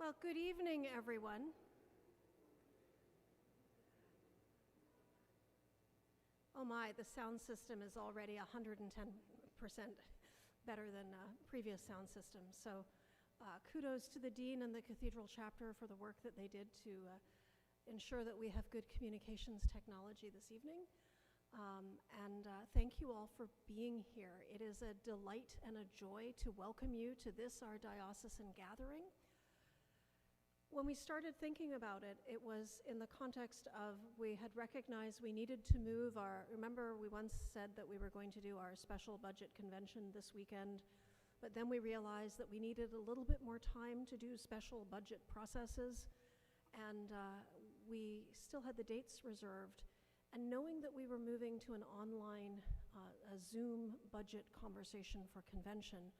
Well, good evening, everyone. Oh my, the sound system is already 110% better than previous sound systems. So kudos to the Dean and the Cathedral Chapter for the work that they did to ensure that we have good communications technology this evening. And thank you all for being here. It is a delight and a joy to welcome you to this, our diocesan gathering. When we started thinking about it, it was in the context of we had recognized we needed to move remember we once said that we were going to do our special budget convention this weekend, but then we realized that we needed a little bit more time to do special budget processes, and we still had the dates reserved. And knowing that we were moving to an online, a Zoom budget conversation for convention,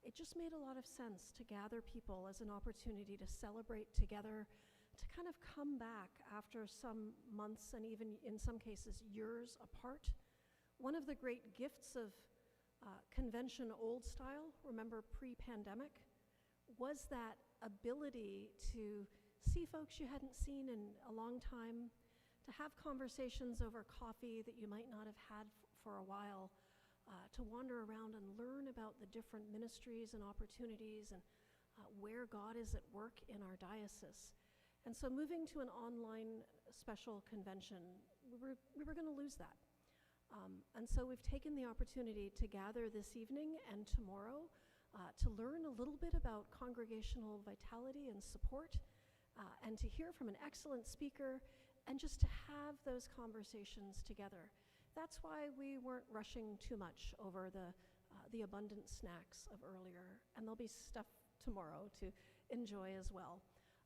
it just made a lot of sense to gather people as an opportunity to celebrate together, to kind of come back after some months and even in some cases years apart. One of the great gifts of convention old style, remember pre-pandemic, was that ability to see folks you hadn't seen in a long time, to have conversations over coffee that you might not have had for a while, to wander around and learn about the different ministries and opportunities and where God is at work in our diocese. And so moving to an online special convention, we were going to lose that. And so we've taken the opportunity to gather this evening and tomorrow to learn a little bit about congregational vitality and support, and to hear from an excellent speaker, and just to have those conversations together. That's why we weren't rushing too much over the abundant snacks of earlier, and there'll be stuff tomorrow to enjoy as well.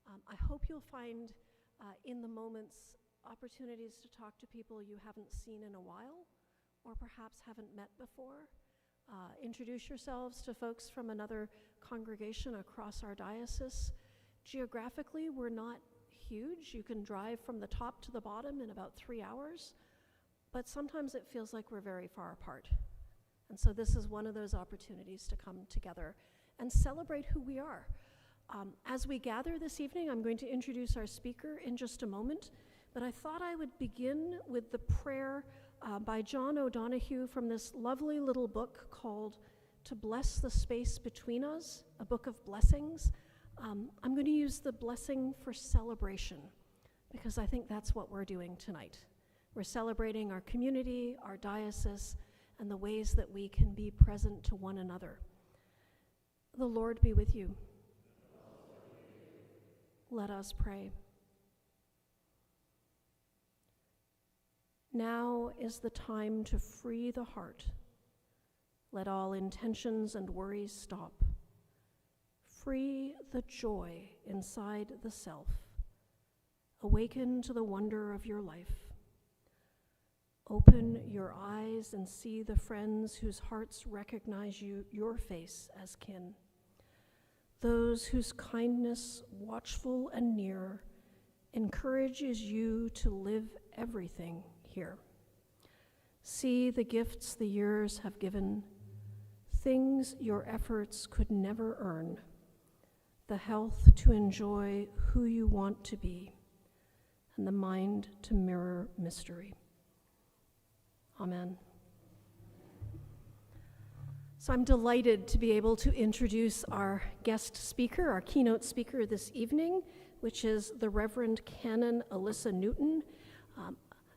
I hope you'll find in the moments opportunities to talk to people you haven't seen in a while, or perhaps haven't met before. Introduce yourselves to folks from another congregation across our diocese. Geographically, we're not huge. You can drive from the top to the bottom in about 3 hours. But sometimes it feels like we're very far apart. And so this is one of those opportunities to come together and celebrate who we are. As we gather this evening, I'm going to introduce our speaker in just a moment, but I thought I would begin with the prayer by John O'Donohue from this lovely little book called To Bless the Space Between Us, a book of blessings. I'm going to use the blessing for celebration, because I think that's what we're doing tonight. We're celebrating our community, our diocese, and the ways that we can be present to one another. The Lord be with you. Let us pray. Now is the time to free the heart. Let all intentions and worries stop. Free the joy inside the self. Awaken to the wonder of your life. Open your eyes and see the friends whose hearts recognize your face as kin. Those whose kindness, watchful and near, encourages you to live everything here. See the gifts the years have given, things your efforts could never earn, the health to enjoy who you want to be, and the mind to mirror mystery. Amen. So I'm delighted to be able to introduce our guest speaker, our keynote speaker this evening, which is the Reverend Canon Alyssa Newton.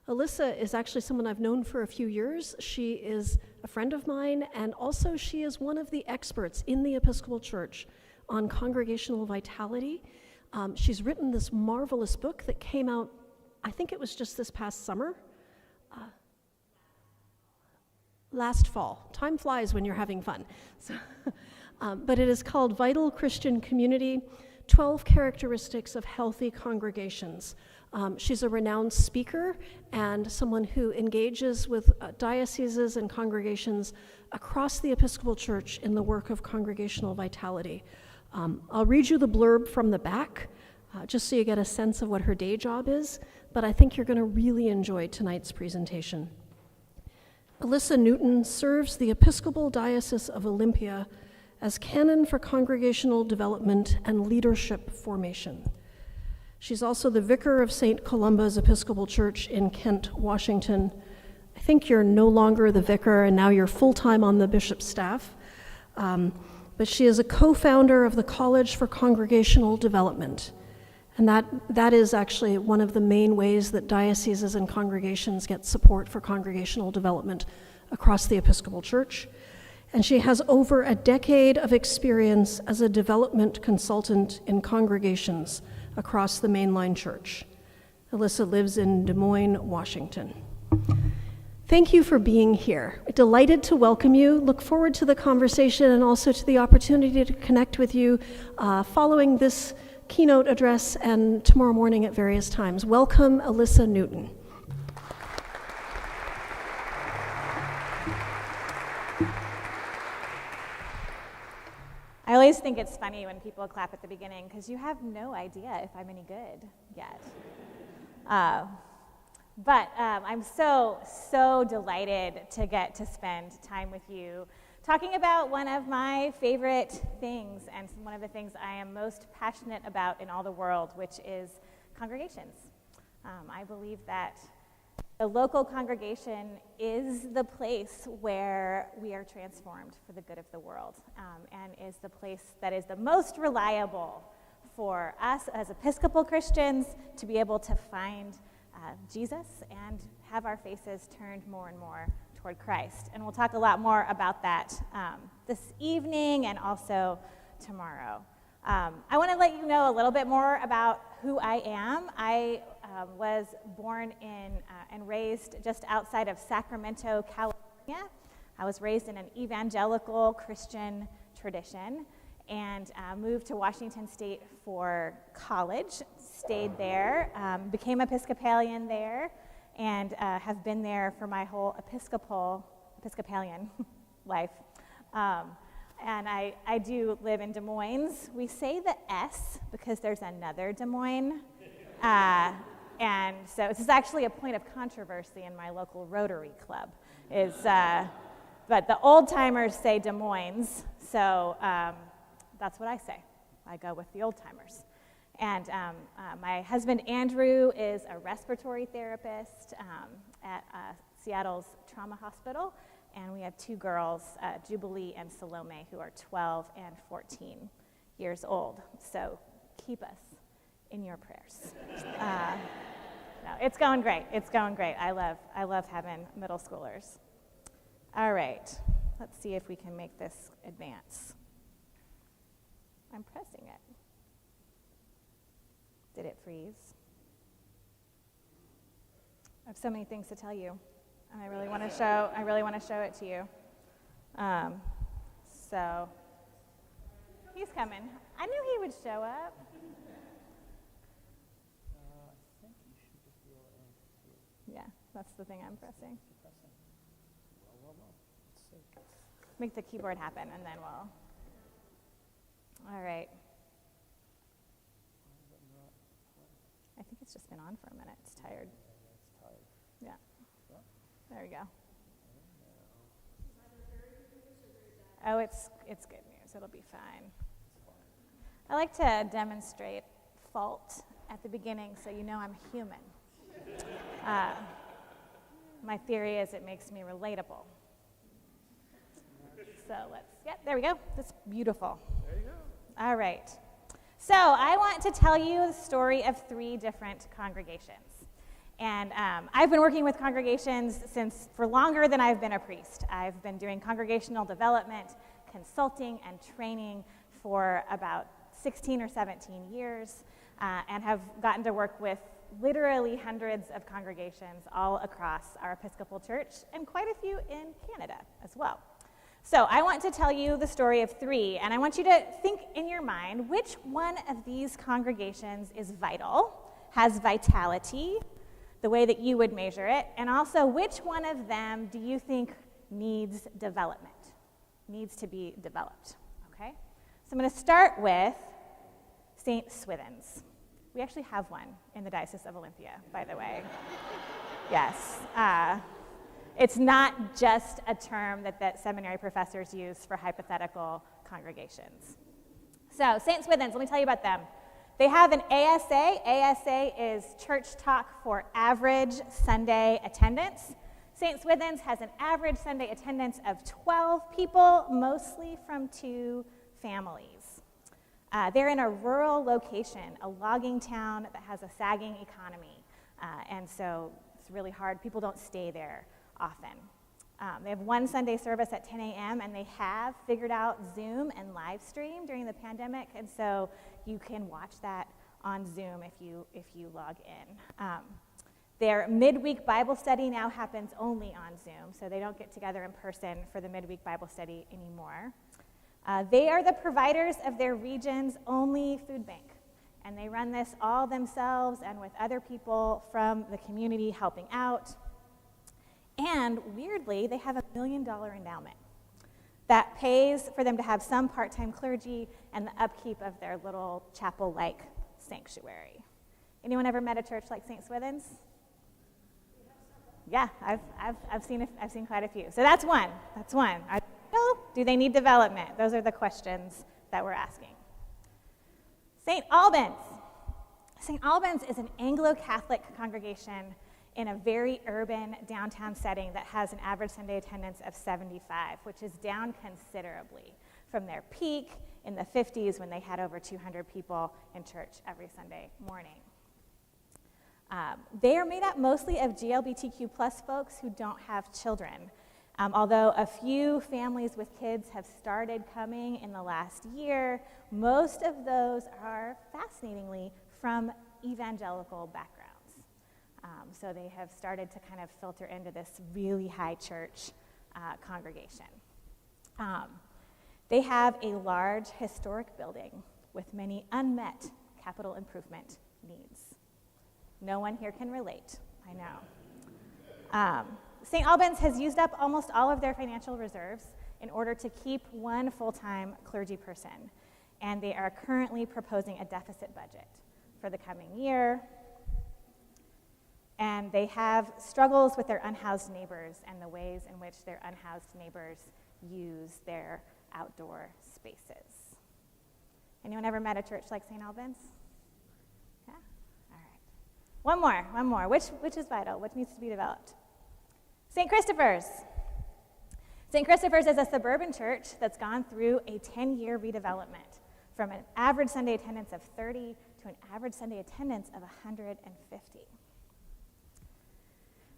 Alyssa is actually someone I've known for a few years. She is a friend of mine, and also she is one of the experts in the Episcopal Church on congregational vitality. She's written this marvelous book that came out, I think it was just this past summer. Last fall. Time flies when you're having fun. So, but it is called Vital Christian Community, 12 Characteristics of Healthy Congregations. She's a renowned speaker and someone who engages with dioceses and congregations across the Episcopal Church in the work of congregational vitality. I'll read you the blurb from the back, just so you get a sense of what her day job is, but I think you're going to really enjoy tonight's presentation. Alyssa Newton serves the Episcopal Diocese of Olympia as Canon for Congregational Development and Leadership Formation. She's also the vicar of St. Columba's Episcopal Church in Kent, Washington. I think you're no longer the vicar, and now you're full-time on the bishop's staff. But she is a co-founder of the College for Congregational Development. And that is actually one of the main ways that dioceses and congregations get support for congregational development across the Episcopal Church. And she has over a decade of experience as a development consultant in congregations across the mainline church. Alyssa lives in Des Moines, Washington. Thank you for being here. Delighted to welcome you. Look forward to the conversation and also to the opportunity to connect with you following this keynote address and tomorrow morning at various times. Welcome, Alyssa Newton. I always think it's funny when people clap at the beginning because you have no idea if I'm any good yet. But I'm so delighted to get to spend time with you talking about one of my favorite things and one of the things I am most passionate about in all the world, which is congregations. I believe that the local congregation is the place where we are transformed for the good of the world, and is the place that is the most reliable for us as Episcopal Christians to be able to find Jesus and have our faces turned more and more toward Christ. And we'll talk a lot more about that this evening and also tomorrow. I want to let you know a little bit more about who I am. I was born in and raised just outside of Sacramento, California. I was raised in an evangelical Christian tradition and moved to Washington State for college, stayed there, became Episcopalian there, and have been there for my whole Episcopalian life. And I do live in Des Moines. We say the S because there's another Des Moines. And so this is actually a point of controversy in my local Rotary Club. But the old-timers say Des Moines, so that's what I say. I go with the old-timers. And my husband, Andrew, is a respiratory therapist at Seattle's Trauma Hospital. And we have two girls, Jubilee and Salome, who are 12 and 14 years old. So keep us in your prayers. No, it's going great. It's going great. I love having middle schoolers. All right. Let's see if we can make this advance. I'm pressing it. Did it freeze? I have so many things to tell you, and I really want to show it to you. So he's coming. I knew he would show up. Yeah, that's the thing I'm pressing. Make the keyboard happen, and then we'll. All right. I think it's just been on for a minute. It's tired. Yeah. There we go. Oh, it's good news. It'll be fine. I like to demonstrate fault at the beginning so you know I'm human. My theory is it makes me relatable. So there we go. That's beautiful. There you go. All right. So I want to tell you the story of 3 different congregations. And I've been working with congregations for longer than I've been a priest. I've been doing congregational development, consulting, and training for about 16 or 17 years, and have gotten to work with literally hundreds of congregations all across our Episcopal Church, and quite a few in Canada as well. So I want to tell you the story of 3, and I want you to think in your mind which one of these congregations is vital, has vitality, the way that you would measure it, and also which one of them do you think needs development, needs to be developed, okay? So I'm going to start with St. Swithin's. We actually have one in the Diocese of Olympia, by the way. Yes. It's not just a term that seminary professors use for hypothetical congregations. So St. Swithin's, let me tell you about them. They have an ASA. ASA is Church Talk for Average Sunday Attendance. St. Swithin's has an average Sunday attendance of 12 people, mostly from 2 families. They're in a rural location, a logging town that has a sagging economy, and so it's really hard. People don't stay there often. They have one Sunday service at 10 a.m., and they have figured out Zoom and live stream during the pandemic, and so you can watch that on Zoom if you log in. Their midweek Bible study now happens only on Zoom, so they don't get together in person for the midweek Bible study anymore. They are the providers of their region's only food bank, and they run this all themselves and with other people from the community helping out. And weirdly, they have $1 million endowment that pays for them to have some part-time clergy and the upkeep of their little chapel-like sanctuary. Anyone ever met a church like St. Swithin's? Yeah, I've seen quite a few. So that's one. Do they need development? Those are the questions that we're asking. St. Albans. St. Albans is an Anglo-Catholic congregation in a very urban downtown setting that has an average Sunday attendance of 75, which is down considerably from their peak in the 50s when they had over 200 people in church every Sunday morning. They are made up mostly of GLBTQ plus folks who don't have children, although a few families with kids have started coming in the last year. Most of those are, fascinatingly, from evangelical backgrounds. So they have started to kind of filter into this really high church congregation. They have a large historic building with many unmet capital improvement needs. No one here can relate, I know. St. Albans has used up almost all of their financial reserves in order to keep one full-time clergy person, and they are currently proposing a deficit budget for the coming year. And they have struggles with their unhoused neighbors and the ways in which their unhoused neighbors use their outdoor spaces. Anyone ever met a church like St. Albans? Yeah? All right. One more. Which is vital? Which needs to be developed? St. Christopher's. St. Christopher's is a suburban church that's gone through a 10-year redevelopment from an average Sunday attendance of 30 to an average Sunday attendance of 150.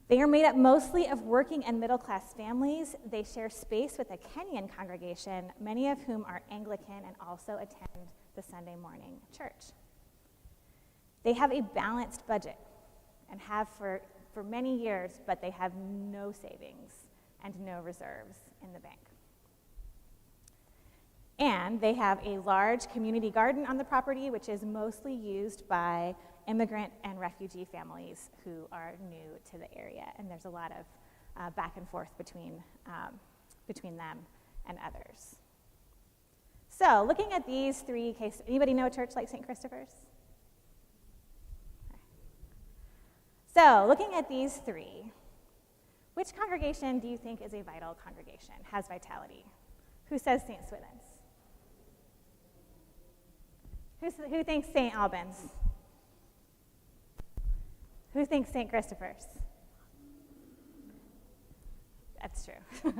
They are made up mostly of working and middle-class families. They share space with a Kenyan congregation, many of whom are Anglican and also attend the Sunday morning church. They have a balanced budget and have for many years, but they have no savings and no reserves in the bank. And they have a large community garden on the property, which is mostly used by immigrant and refugee families who are new to the area, and there's a lot of back and forth between them and others. So, looking at these 3 cases, anybody know a church like St. Christopher's? So, looking at these 3, which congregation do you think is a vital congregation, has vitality? Who says St. Swithin's? Who thinks St. Albans? Who thinks St. Christopher's? That's true.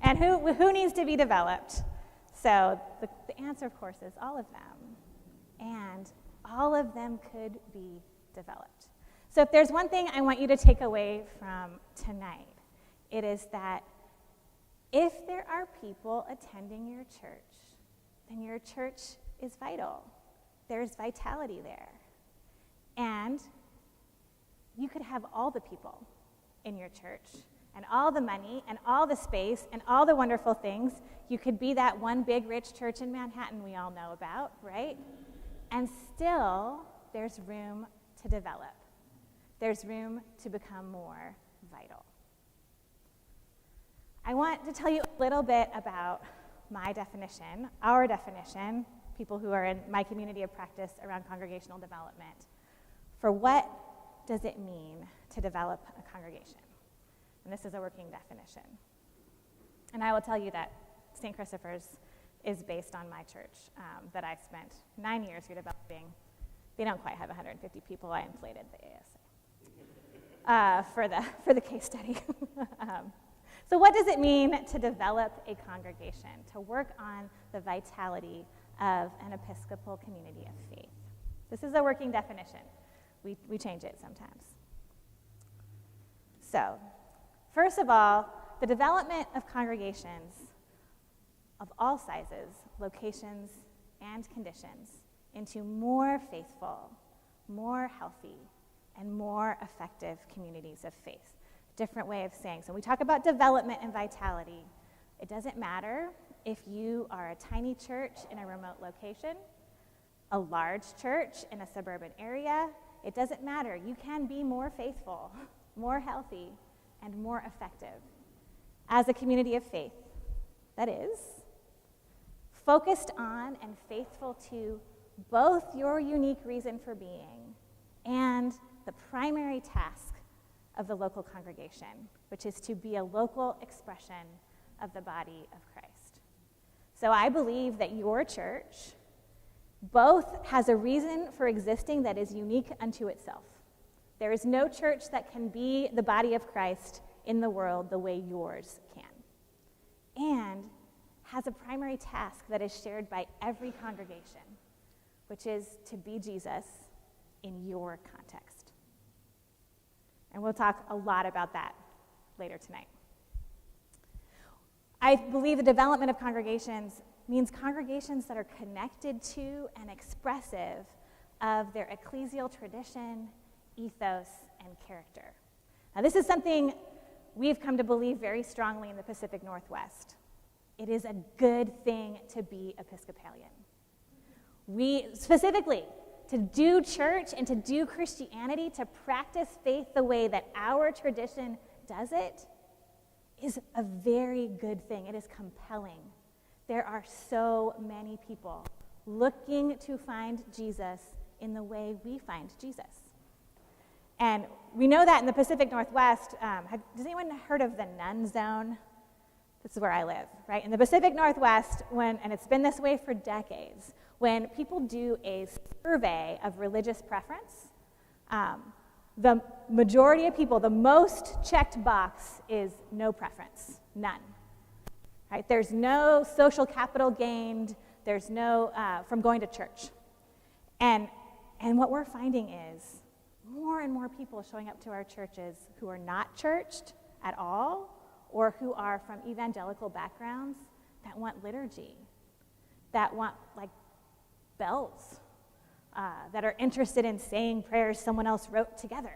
And who needs to be developed? So the answer, of course, is all of them. And all of them could be developed. So if there's one thing I want you to take away from tonight, it is that if there are people attending your church, then your church is vital. There's vitality there. And you could have all the people in your church and all the money and all the space and all the wonderful things. You could be that one big rich church in Manhattan we all know about, right? And still, there's room to develop. There's room to become more vital. I want to tell you a little bit about my definition, our definition, people who are in my community of practice around congregational development, for what does it mean to develop a congregation? And this is a working definition. And I will tell you that St. Christopher's is based on my church that I spent 9 years redeveloping. They don't quite have 150 people. I inflated the ASA for the case study. So what does it mean to develop a congregation, to work on the vitality of an Episcopal community of faith? This is a working definition. We change it sometimes. So, first of all, the development of congregations of all sizes, locations, and conditions into more faithful, more healthy, and more effective communities of faith. Different way of saying. So when we talk about development and vitality, it doesn't matter if you are a tiny church in a remote location, a large church in a suburban area. It doesn't matter. You can be more faithful, more healthy, and more effective as a community of faith. That is, focused on and faithful to both your unique reason for being and the primary task of the local congregation, which is to be a local expression of the body of Christ. So I believe that your church both has a reason for existing that is unique unto itself. There is no church that can be the body of Christ in the world the way yours can, and has a primary task that is shared by every congregation, which is to be Jesus in your context. And we'll talk a lot about that later tonight. I believe the development of congregations means congregations that are connected to and expressive of their ecclesial tradition, ethos, and character. Now, this is something we've come to believe very strongly in the Pacific Northwest. It is a good thing to be Episcopalian. We specifically, to do church and to do Christianity, to practice faith the way that our tradition does it, is a very good thing. It is compelling. There are so many people looking to find Jesus in the way we find Jesus. And we know that in the Pacific Northwest. Has anyone heard of the Nun Zone? This is where I live, right? In the Pacific Northwest, and it's been this way for decades, when people do a survey of religious preference, the majority of people, the most checked box is no preference, none. Right? There's no social capital gained, there's no from going to church. And what we're finding is more and more people showing up to our churches who are not churched at all, or who are from evangelical backgrounds that want liturgy, that want like bells, that are interested in saying prayers someone else wrote together,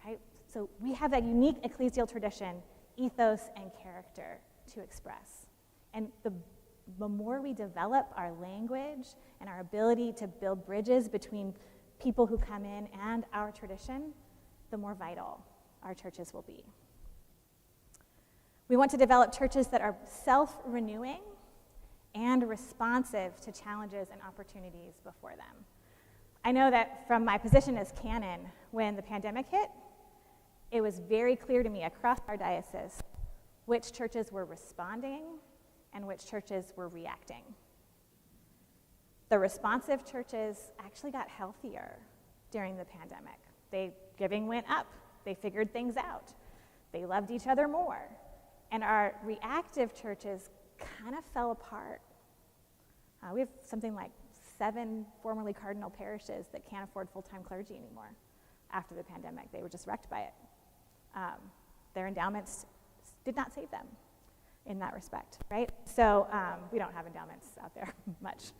right? So we have that unique ecclesial tradition, ethos, and character to express. And the more we develop our language and our ability to build bridges between people who come in and our tradition, the more vital our churches will be. We want to develop churches that are self-renewing and responsive to challenges and opportunities before them. I know that from my position as canon, when the pandemic hit, it was very clear to me across our diocese which churches were responding and which churches were reacting. The responsive churches actually got healthier during the pandemic. Giving went up. They figured things out. They loved each other more. And our reactive churches kind of fell apart. We have something like 7 formerly cardinal parishes that can't afford full-time clergy anymore after the pandemic. They were just wrecked by it. Their endowments did not save them in that respect, right? So we don't have endowments out there much.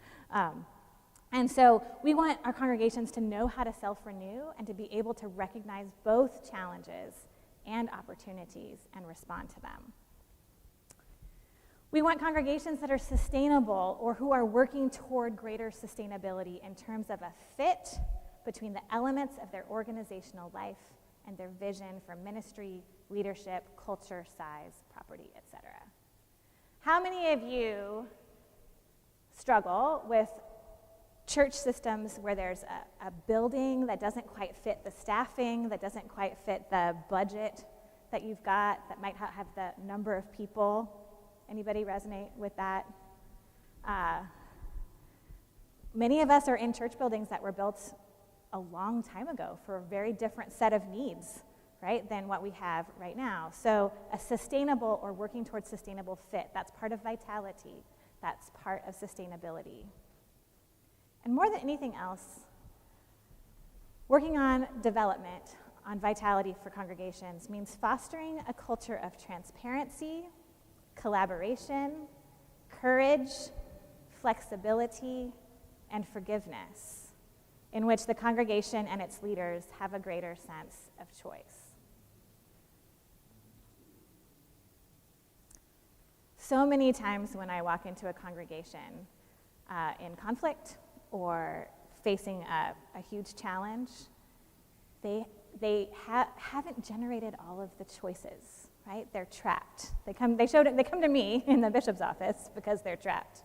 And so we want our congregations to know how to self-renew and to be able to recognize both challenges and opportunities and respond to them. We want congregations that are sustainable or who are working toward greater sustainability in terms of a fit between the elements of their organizational life and their vision for ministry, leadership, culture, size, property, etc. How many of you struggle with church systems where there's a building that doesn't quite fit the staffing, that doesn't quite fit the budget that you've got, that might have the number of people? Anybody resonate with that? Many of us are in church buildings that were built a long time ago for a very different set of needs, right, than what we have right now. So a sustainable or working towards sustainable fit, that's part of vitality. That's part of sustainability. And more than anything else, working on development, on vitality for congregations means fostering a culture of transparency, collaboration, courage, flexibility, and forgiveness, in which the congregation and its leaders have a greater sense of choice. So many times when I walk into a congregation in conflict or facing a huge challenge, they haven't generated all of the choices, right? They're trapped. They come to me in the bishop's office because they're trapped.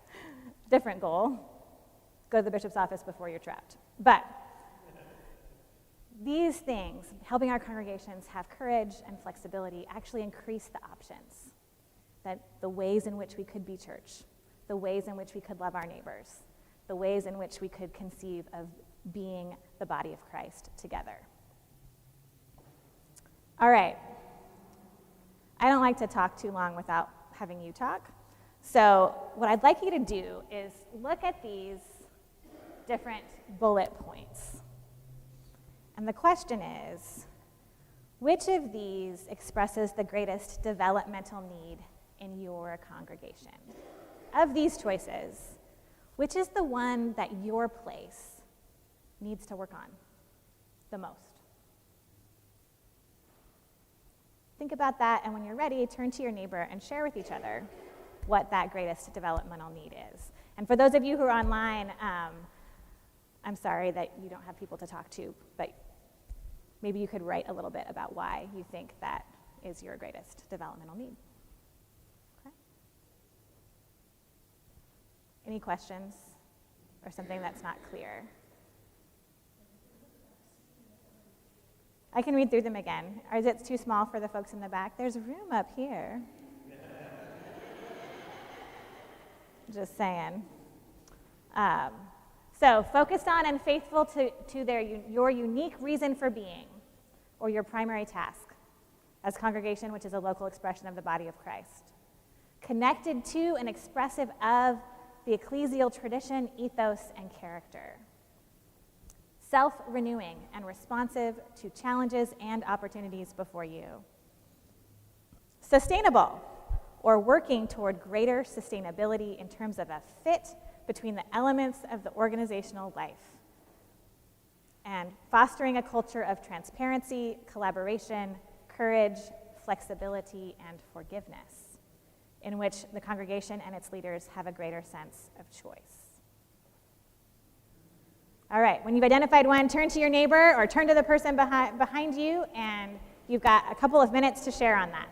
Different goal. Go to the bishop's office before you're trapped. But these things, helping our congregations have courage and flexibility, actually increase the options, that the ways in which we could be church, the ways in which we could love our neighbors, the ways in which we could conceive of being the body of Christ together. All right. I don't like to talk too long without having you talk. So what I'd like you to do is look at these different bullet points. And the question is, which of these expresses the greatest developmental need in your congregation? Of these choices, which is the one that your place needs to work on the most? Think about that, and when you're ready, turn to your neighbor and share with each other what that greatest developmental need is. And for those of you who are online, I'm sorry that you don't have people to talk to, but maybe you could write a little bit about why you think that is your greatest developmental need. Okay? Any questions or something that's not clear? I can read through them again. Or is it too small for the folks in the back? There's room up here. Just saying. So, focused on and faithful to your unique reason for being, or your primary task as congregation, which is a local expression of the body of Christ. Connected to and expressive of the ecclesial tradition, ethos, and character. Self-renewing and responsive to challenges and opportunities before you. Sustainable, or working toward greater sustainability in terms of a fit between the elements of the organizational life. And fostering a culture of transparency, collaboration, courage, flexibility, and forgiveness, in which the congregation and its leaders have a greater sense of choice. All right, when you've identified one, turn to your neighbor or turn to the person behind you, and you've got a couple of minutes to share on that.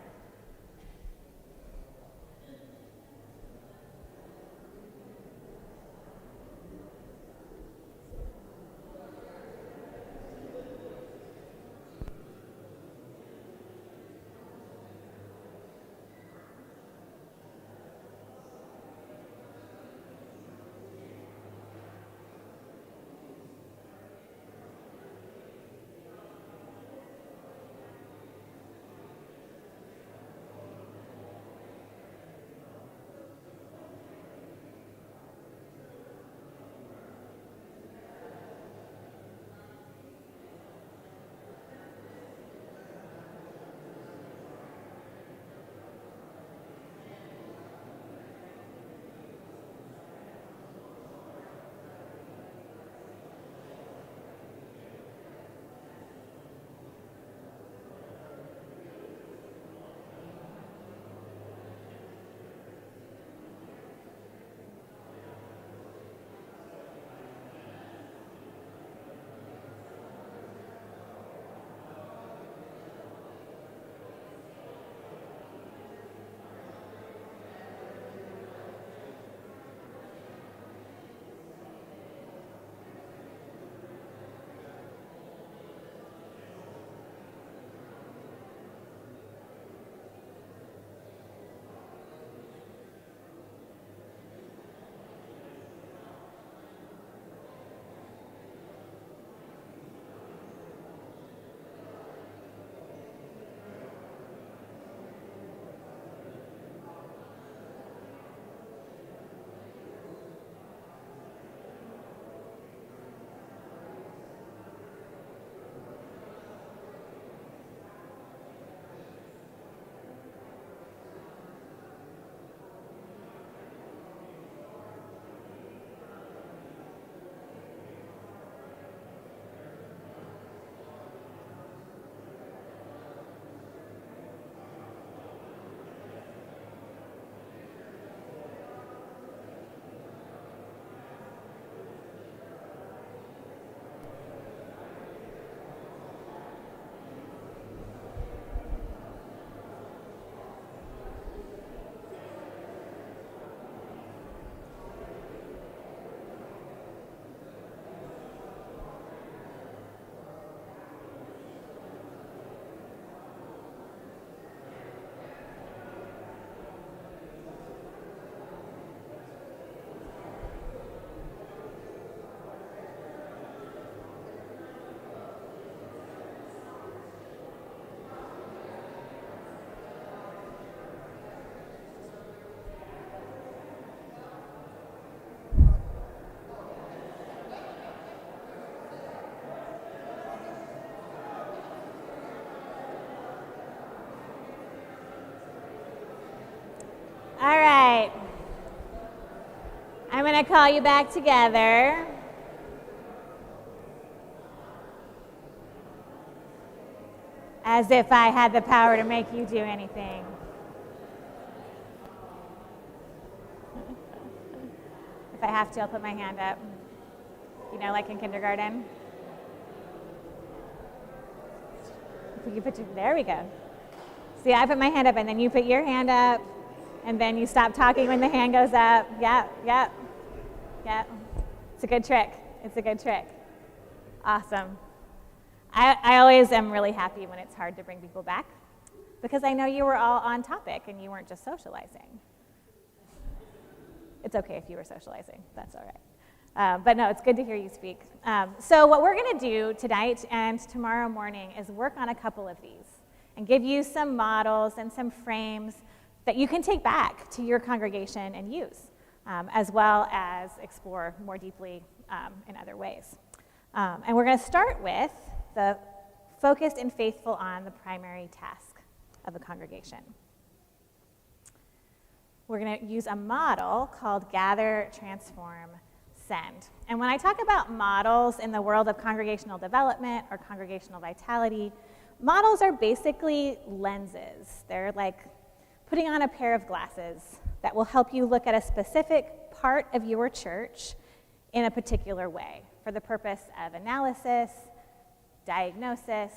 I'm going to call you back together. As if I had the power to make you do anything. If I have to, I'll put my hand up. You know, like in kindergarten. There we go. See, I put my hand up, and then you put your hand up, and then you stop talking when the hand goes up. Yep. It's a good trick. It's a good trick. Awesome. I always am really happy when it's hard to bring people back, because I know you were all on topic and you weren't just socializing. It's okay if you were socializing. That's all right. But no, it's good to hear you speak. So what we're going to do tonight and tomorrow morning is work on a couple of these and give you some models and some frames that you can take back to your congregation and use, as well as explore more deeply in other ways. And we're going to start with the focused and faithful on the primary task of a congregation. We're going to use a model called Gather, Transform, Send. And when I talk about models in the world of congregational development or congregational vitality, models are basically lenses. They're like putting on a pair of glasses that will help you look at a specific part of your church in a particular way for the purpose of analysis, diagnosis,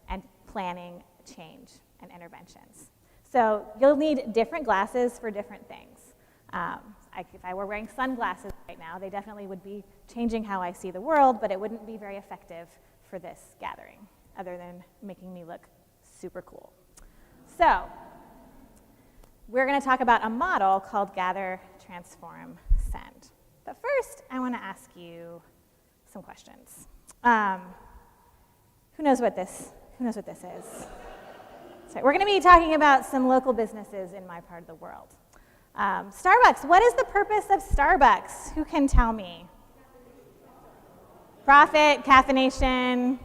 and planning change and interventions. So you'll need different glasses for different things. If I were wearing sunglasses right now, they definitely would be changing how I see the world, but it wouldn't be very effective for this gathering, other than making me look super cool. So we're going to talk about a model called Gather, Transform, Send. But first, I want to ask you some questions. Who knows what this is? So we're going to be talking about some local businesses in my part of the world. Starbucks. What is the purpose of Starbucks? Who can tell me? Profit, caffeination,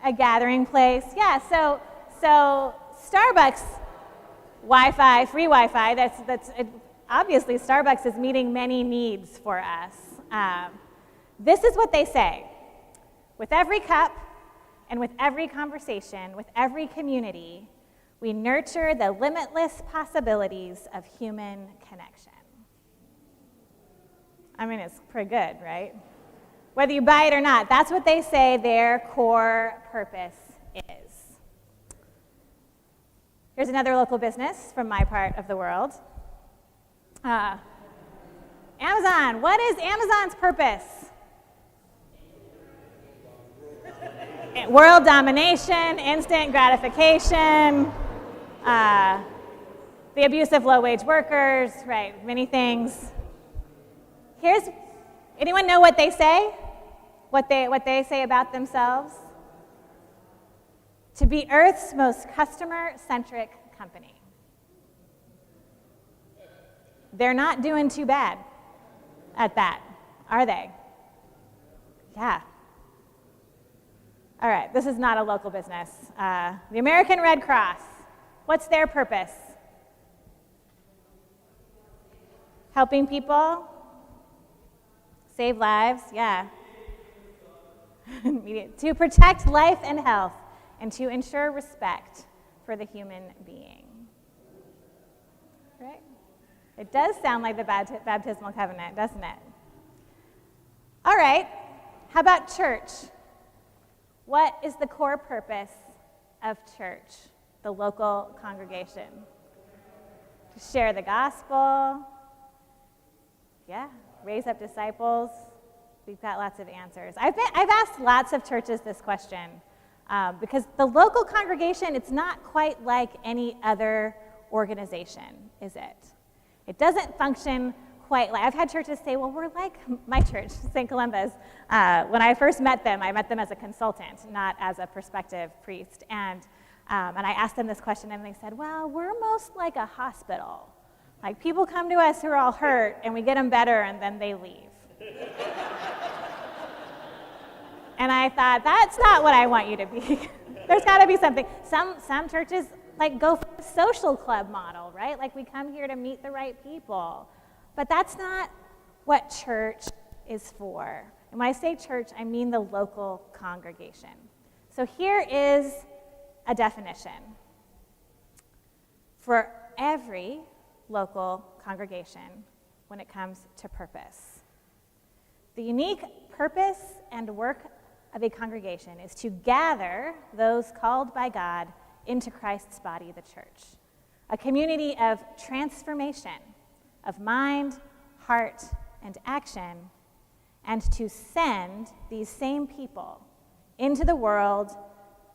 a gathering place. Yeah. So Starbucks, Wi-Fi, free Wi-Fi. That's obviously Starbucks is meeting many needs for us. This is what they say. With every cup and with every conversation, with every community, we nurture the limitless possibilities of human connection. I mean, it's pretty good, right? Whether you buy it or not, that's what they say their core purpose is. Here's another local business from my part of the world. Amazon. What is Amazon's purpose? World domination, instant gratification, the abuse of low-wage workers, right, many things. Anyone know what they say? What they say about themselves? To be Earth's most customer-centric company. They're not doing too bad at that, are they? Yeah. All right, this is not a local business. The American Red Cross, what's their purpose? Helping people? Save lives, yeah. To protect life and health and to ensure respect for the human being. Right? It does sound like the baptismal covenant, doesn't it? All right, how about church? What is the core purpose of church, the local congregation? To share the gospel, yeah, raise up disciples. We've got lots of answers. I've asked lots of churches this question because the local congregation, it's not quite like any other organization, is it? It doesn't function quite like, I've had churches say, well, we're like my church, St. Columba's. When I first met them, I met them as a consultant, not as a prospective priest. And I asked them this question, and they said, well, we're most like a hospital. Like, people come to us who are all hurt, and we get them better, and then they leave. And I thought, that's not what I want you to be. There's got to be something. Some churches like go for the social club model, right? Like we come here to meet the right people. But that's not what church is for. And when I say church, I mean the local congregation. So here is a definition. For every local congregation when it comes to purpose. The unique purpose and work of a congregation is to gather those called by God into Christ's body, the church. A community of transformation of mind, heart, and action, and to send these same people into the world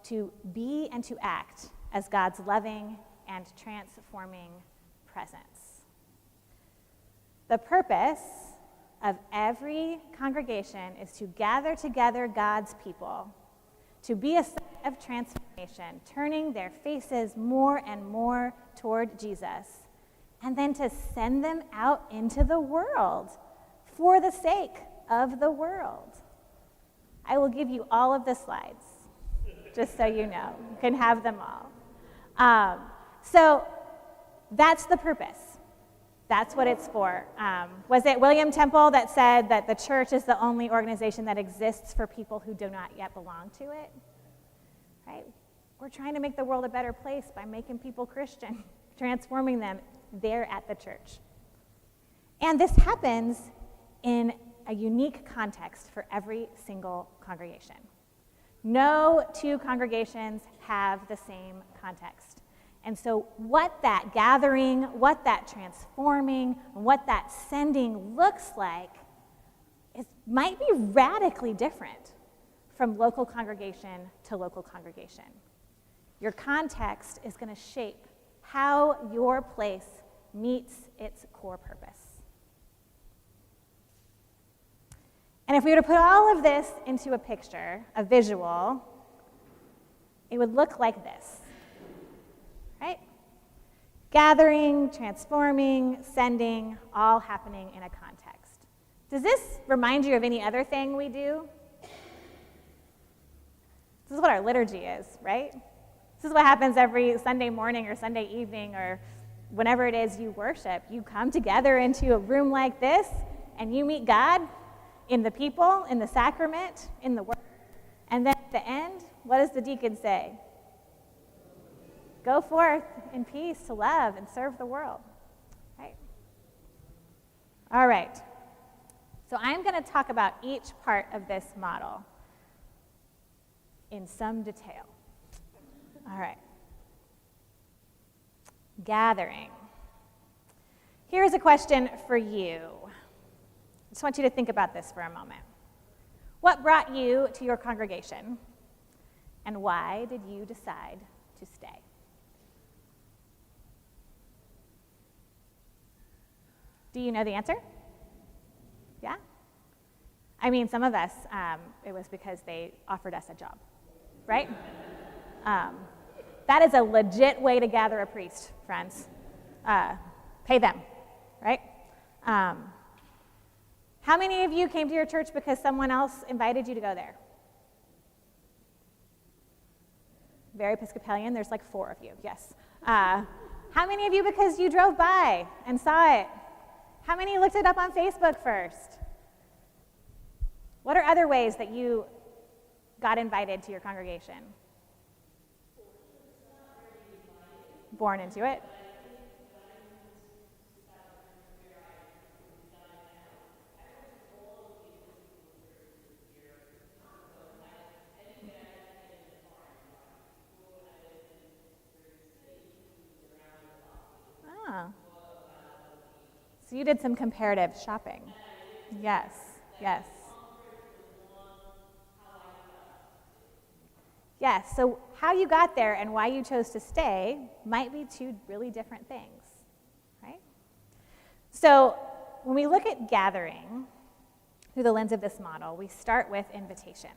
to be and to act as God's loving and transforming presence. The purpose of every congregation is to gather together God's people, to be a site of transformation, turning their faces more and more toward Jesus, and then to send them out into the world for the sake of the world. I will give you all of the slides, just so you know. You can have them all. So that's the purpose. That's what it's for. Was it William Temple that said that the church is the only organization that exists for people who do not yet belong to it? Right? We're trying to make the world a better place by making people Christian, transforming them there at the church. And this happens in a unique context for every single congregation. No two congregations have the same context. And so what that gathering, what that transforming, what that sending looks like might be radically different from local congregation to local congregation. Your context is going to shape how your place meets its core purpose. And if we were to put all of this into a picture, a visual, it would look like this. Right? Gathering, transforming, sending, all happening in a context. Does this remind you of any other thing we do? This is what our liturgy is, right? This is what happens every Sunday morning or Sunday evening or whenever it is you worship. You come together into a room like this and you meet God in the people, in the sacrament, in the word. And then at the end, what does the deacon say? Go forth in peace to love and serve the world, right? All right. So I'm going to talk about each part of this model in some detail. All right. Gathering. Here's a question for you. I just want you to think about this for a moment. What brought you to your congregation, and why did you decide to stay? Do you know the answer? Yeah? I mean, some of us, it was because they offered us a job, right? That is a legit way to gather a priest, friends. Pay them, right? How many of you came to your church because someone else invited you to go there? Very Episcopalian, there's like 4 of you, yes. How many of you because you drove by and saw it? How many looked it up on Facebook first? What are other ways that you got invited to your congregation? Born into it? So you did some comparative shopping. Yes, yes. Yes, so how you got there and why you chose to stay might be 2 really different things, right? So when we look at gathering through the lens of this model, we start with invitation,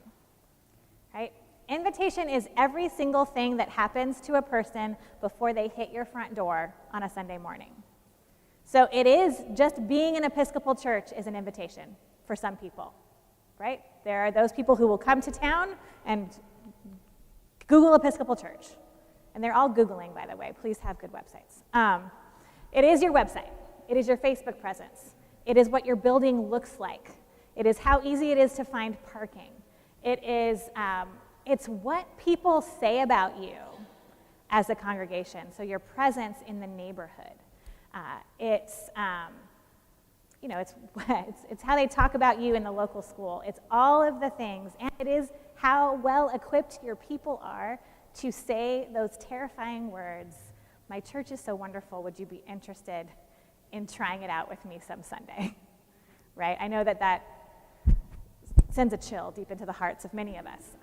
right? Invitation is every single thing that happens to a person before they hit your front door on a Sunday morning. So it is just being an Episcopal church is an invitation for some people, right? There are those people who will come to town and Google Episcopal church, And they're all Googling, by the way. Please have good websites. It is your website. It is your Facebook presence. It is what your building looks like. It is how easy it is to find parking. It is, it's what people say about you as a congregation, so your presence in the neighborhood. It's how they talk about you in the local school. It's all of the things, and it is how well equipped your people are to say those terrifying words, "My church is so wonderful, would you be interested in trying it out with me some Sunday?" Right? I know that sends a chill deep into the hearts of many of us.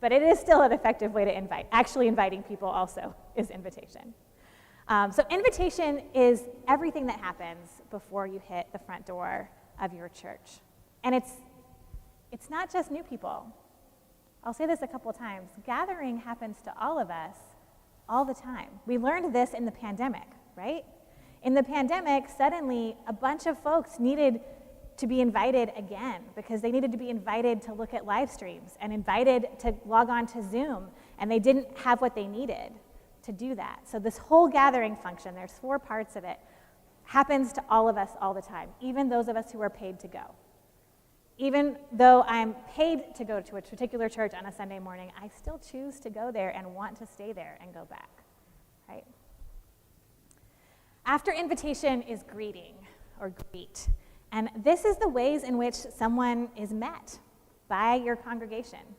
But it is still an effective way to invite. Actually inviting people also is invitation. So invitation is everything that happens before you hit the front door of your church. And it's not just new people. I'll say this a couple of times. Gathering happens to all of us all the time. We learned this in the pandemic, right? In the pandemic, suddenly a bunch of folks needed to be invited again because they needed to be invited to look at live streams and invited to log on to Zoom, and they didn't have what they needed to do that. So this whole gathering function, there's 4 parts of it, happens to all of us all the time, even those of us who are paid to go. Even though I'm paid to go to a particular church on a Sunday morning, I still choose to go there and want to stay there and go back, right? After invitation is greeting or greet. And this is the ways in which someone is met by your congregation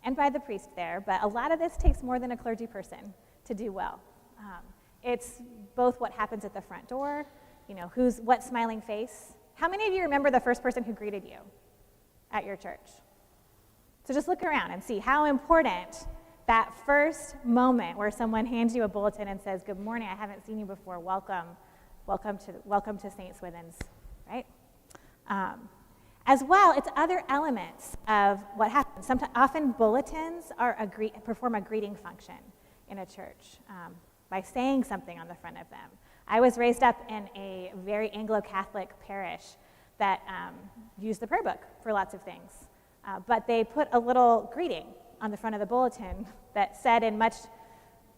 and by the priest there, but a lot of this takes more than a clergy person to do well. It's both what happens at the front door, what smiling face. How many of you remember the first person who greeted you at your church? So just look around and see how important that first moment where someone hands you a bulletin and says, "Good morning, I haven't seen you before, welcome to St. Swithin's," right? As well, it's other elements of what happens. Often bulletins perform a greeting function in a church by saying something on the front of them. I was raised up in a very Anglo-Catholic parish that used the prayer book for lots of things. But they put a little greeting on the front of the bulletin that said in much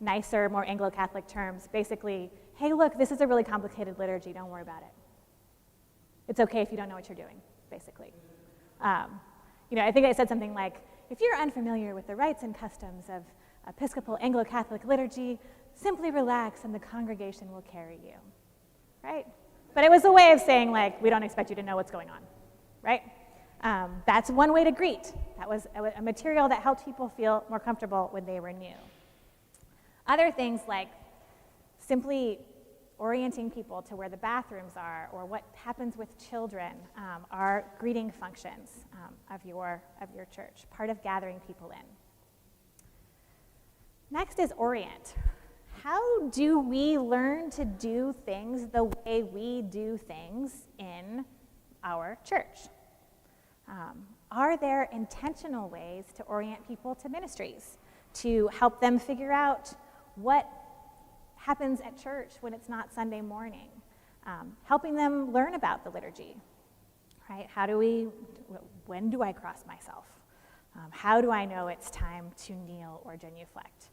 nicer, more Anglo-Catholic terms, basically, "Hey, look, this is a really complicated liturgy, don't worry about it. It's okay if you don't know what you're doing," basically. I think I said something like, "If you're unfamiliar with the rites and customs of Episcopal Anglo-Catholic liturgy, simply relax and the congregation will carry you," right? But it was a way of saying, we don't expect you to know what's going on, right? That's one way to greet. That was a material that helped people feel more comfortable when they were new. Other things like simply orienting people to where the bathrooms are or what happens with children are greeting functions of your church, part of gathering people in. Next is orient. How do we learn to do things the way we do things in our church? Are there intentional ways to orient people to ministries, to help them figure out what happens at church when it's not Sunday morning, helping them learn about the liturgy, right? When do I cross myself? How do I know it's time to kneel or genuflect?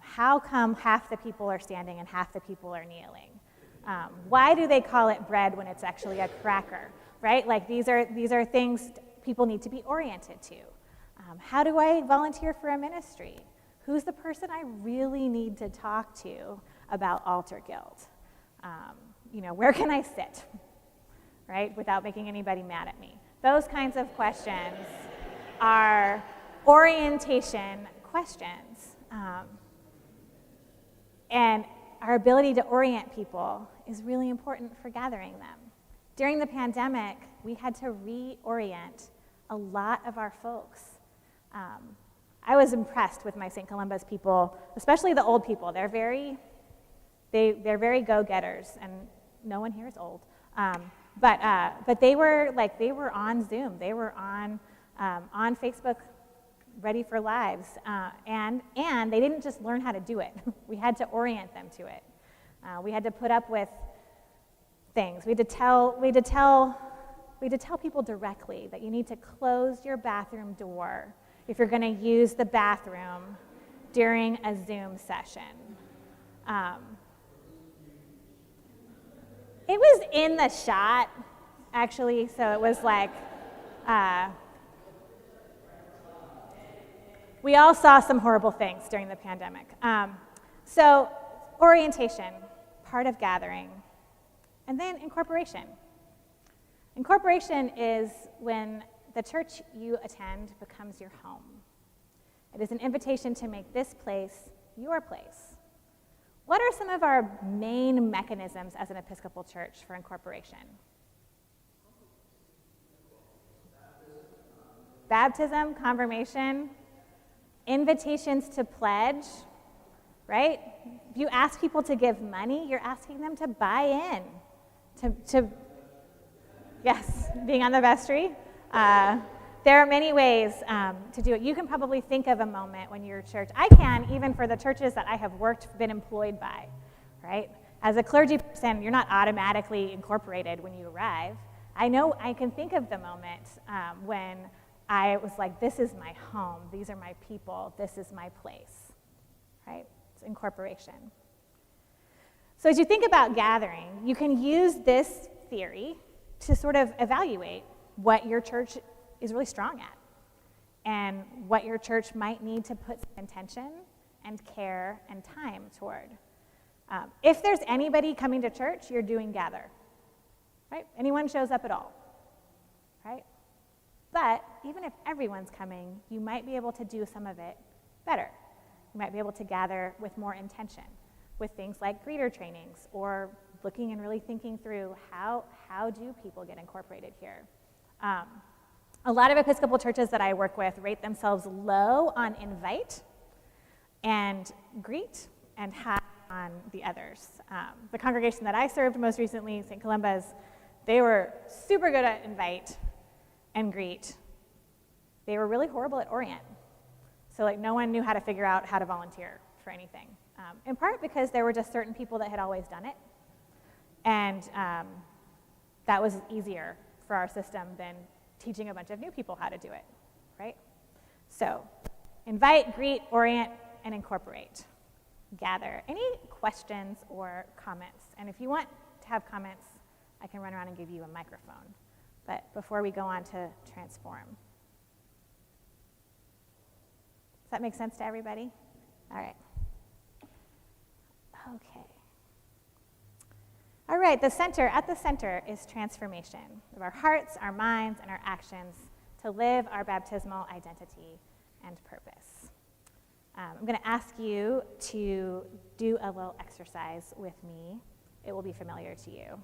How come half the people are standing and half the people are kneeling? Why do they call it bread when it's actually a cracker, right? These are things people need to be oriented to. How do I volunteer for a ministry? Who's the person I really need to talk to about altar guild? Where can I sit, right, without making anybody mad at me? Those kinds of questions are orientation questions. And our ability to orient people is really important for gathering them. During the pandemic, we had to reorient a lot of our folks. I was impressed with my St. Columba's people, especially the old people. They're very go-getters, and no one here is old. But they were on Zoom. They were on Facebook, ready for lives, and they didn't just learn how to do it. We had to orient them to it. We had to put up with things. We had to tell people directly that you need to close your bathroom door if you're going to use the bathroom during a Zoom session. It was in the shot, actually, so it was like, we all saw some horrible things during the pandemic. So orientation, part of gathering, and then incorporation. Incorporation is when the church you attend becomes your home. It is an invitation to make this place your place. What are some of our main mechanisms as an Episcopal church for incorporation? Baptism, confirmation, invitations to pledge, right? If you ask people to give money, you're asking them to buy in, yes, being on the vestry. There are many ways to do it. You can probably think of a moment when your church, I can, even for the churches that I have been employed by, right? As a clergy person, you're not automatically incorporated when you arrive. I know I can think of the moment when I was like, this is my home, these are my people, this is my place, right? It's incorporation. So as you think about gathering, you can use this theory to sort of evaluate what your church is really strong at and what your church might need to put some intention and care and time toward. If there's anybody coming to church, you're doing gather, right? Anyone shows up at all, right? But even if everyone's coming, you might be able to do some of it better. You might be able to gather with more intention, with things like greeter trainings, or looking and really thinking through how do people get incorporated here. A lot of Episcopal churches that I work with rate themselves low on invite and greet and high on the others. The congregation that I served most recently, St. Columba's, they were super good at invite and greet. They were really horrible at orient. So like no one knew how to figure out how to volunteer for anything. In part because there were just certain people that had always done it. And that was easier for our system than teaching a bunch of new people how to do it, right? So invite, greet, orient, and incorporate. Gather. Any questions or comments? And if you want to have comments, I can run around and give you a microphone. But before we go on to transform. Does that make sense to everybody? All right. Okay. All right, at the center is transformation of our hearts, our minds, and our actions to live our baptismal identity and purpose. I'm going to ask you to do a little exercise with me. It will be familiar to you.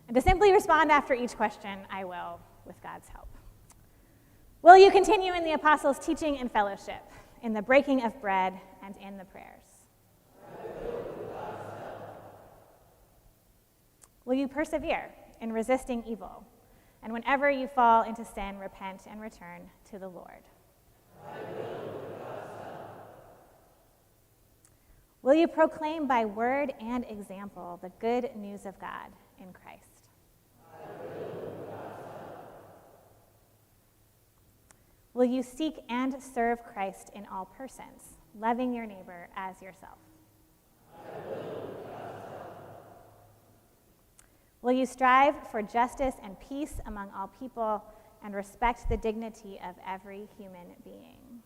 And to simply respond after each question, I will, with God's help. Will you continue in the apostles' teaching and fellowship, in the breaking of bread, and in the prayers? Will you persevere in resisting evil, and whenever you fall into sin, repent and return to the Lord? Will you proclaim by word and example the good news of God in Christ? Will you seek and serve Christ in all persons, loving your neighbor as yourself? Will you strive for justice and peace among all people and respect the dignity of every human being?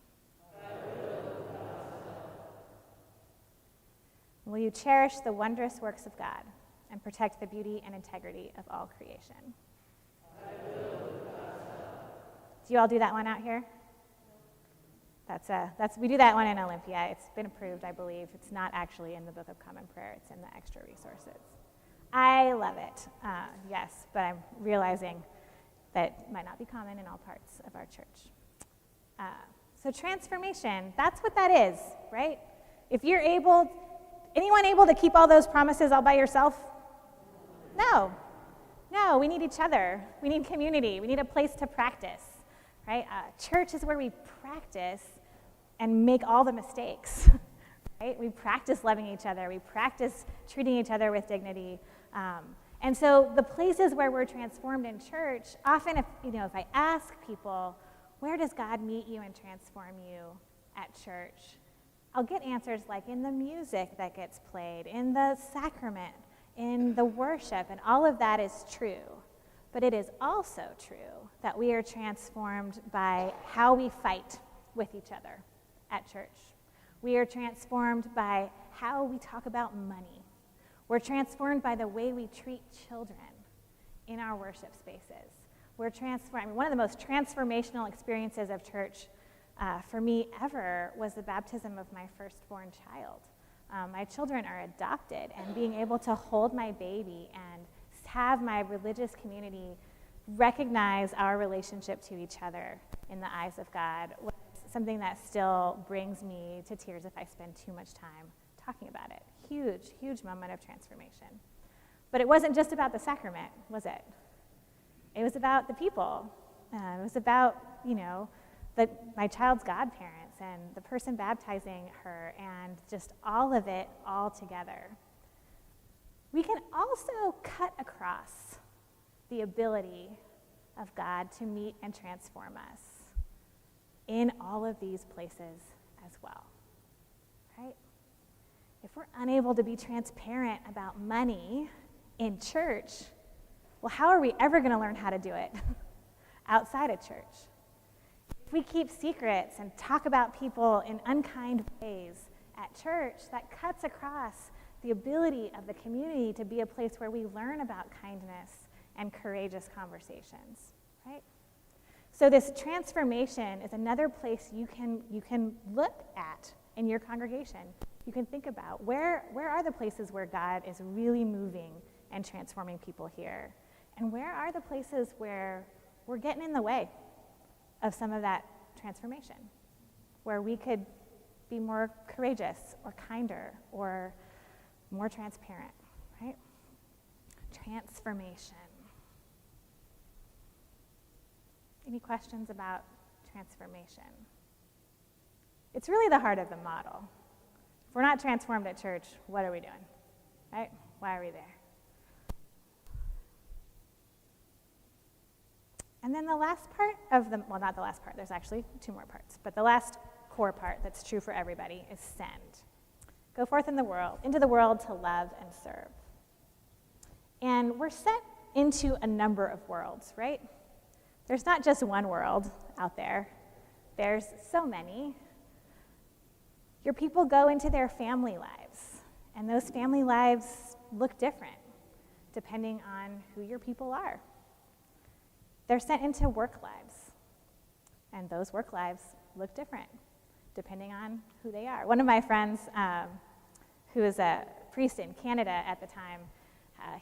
Will you cherish the wondrous works of God and protect the beauty and integrity of all creation? Do you all do that one out here? We do that one in Olympia. It's been approved, I believe. It's not actually in the Book of Common Prayer. It's in the extra resources. I love it, yes, but I'm realizing that it might not be common in all parts of our church. So transformation, that's what that is, right? If you're anyone able to keep all those promises all by yourself? No, we need each other. We need community. We need a place to practice, right? Church is where we practice and make all the mistakes, right? We practice loving each other. We practice treating each other with dignity. And so the places where we're transformed in church, often if I ask people, where does God meet you and transform you? at church, I'll get answers like in the music that gets played, in the sacrament, in the worship, and all of that is true. But it is also true that we are transformed by how we fight with each other at church. We are transformed by how we talk about money. We're transformed by the way we treat children in our worship spaces. We're transformed. I mean, one of the most transformational experiences of church for me ever was the baptism of my firstborn child. My children are adopted, and being able to hold my baby and have my religious community recognize our relationship to each other in the eyes of God was something that still brings me to tears if I spend too much time talking about it. Huge, huge moment of transformation. But it wasn't just about the sacrament, was it? It was about the people. It was about, my child's godparents and the person baptizing her and just all of it all together. We can also cut across the ability of God to meet and transform us in all of these places as well, right? If we're unable to be transparent about money in church, well, how are we ever going to learn how to do it outside of church? If we keep secrets and talk about people in unkind ways at church, that cuts across the ability of the community to be a place where we learn about kindness and courageous conversations, right? So this transformation is another place you can look at in your congregation. You can think about where are the places where God is really moving and transforming people here? And where are the places where we're getting in the way of some of that transformation? Where we could be more courageous or kinder or more transparent, right? Transformation. Any questions about transformation? It's really the heart of the model. If we're not transformed at church, what are we doing, right? Why are we there? And then the last part of not the last part, there's actually two more parts, but the last core part that's true for everybody is send. Go forth into the world to love and serve. And we're sent into a number of worlds, right? There's not just one world out there. There's so many. Your people go into their family lives, and those family lives look different depending on who your people are. They're sent into work lives, and those work lives look different depending on who they are. One of my friends, who was a priest in Canada at the time,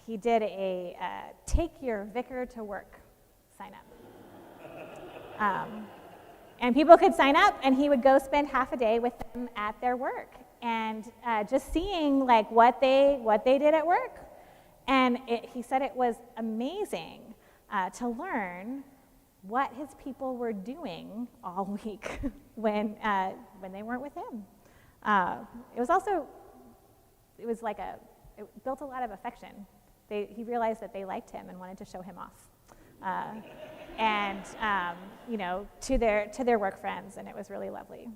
he did a take your vicar to work sign up. And people could sign up, and he would go spend half a day with them at their work, and just seeing like what they did at work. And he said it was amazing to learn what his people were doing all week when they weren't with him. It built a lot of affection. He realized that they liked him and wanted to show him off. To their work friends, and it was really lovely.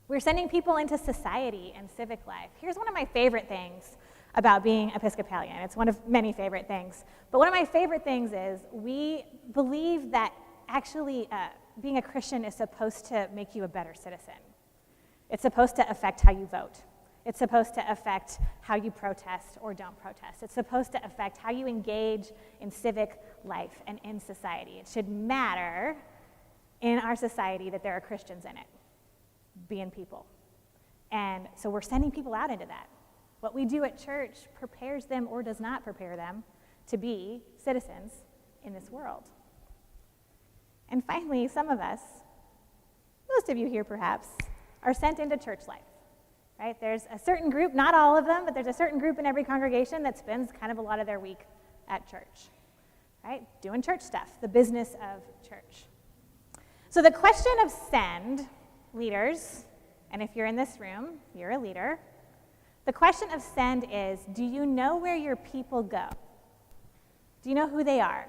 We're sending people into society and civic life. Here's one of my favorite things about being Episcopalian. It's one of many favorite things. But one of my favorite things is we believe that actually being a Christian is supposed to make you a better citizen. It's supposed to affect how you vote. It's supposed to affect how you protest or don't protest. It's supposed to affect how you engage in civic life and in society. It should matter in our society that there are Christians in it, being people. And so we're sending people out into that. What we do at church prepares them or does not prepare them to be citizens in this world. And finally, some of us, most of you here perhaps, are sent into church life. Right? There's a certain group, not all of them, but there's a certain group in every congregation that spends kind of a lot of their week at church, right? Doing church stuff, the business of church. So the question of send, leaders, and if you're in this room, you're a leader, the question of send is, do you know where your people go? Do you know who they are?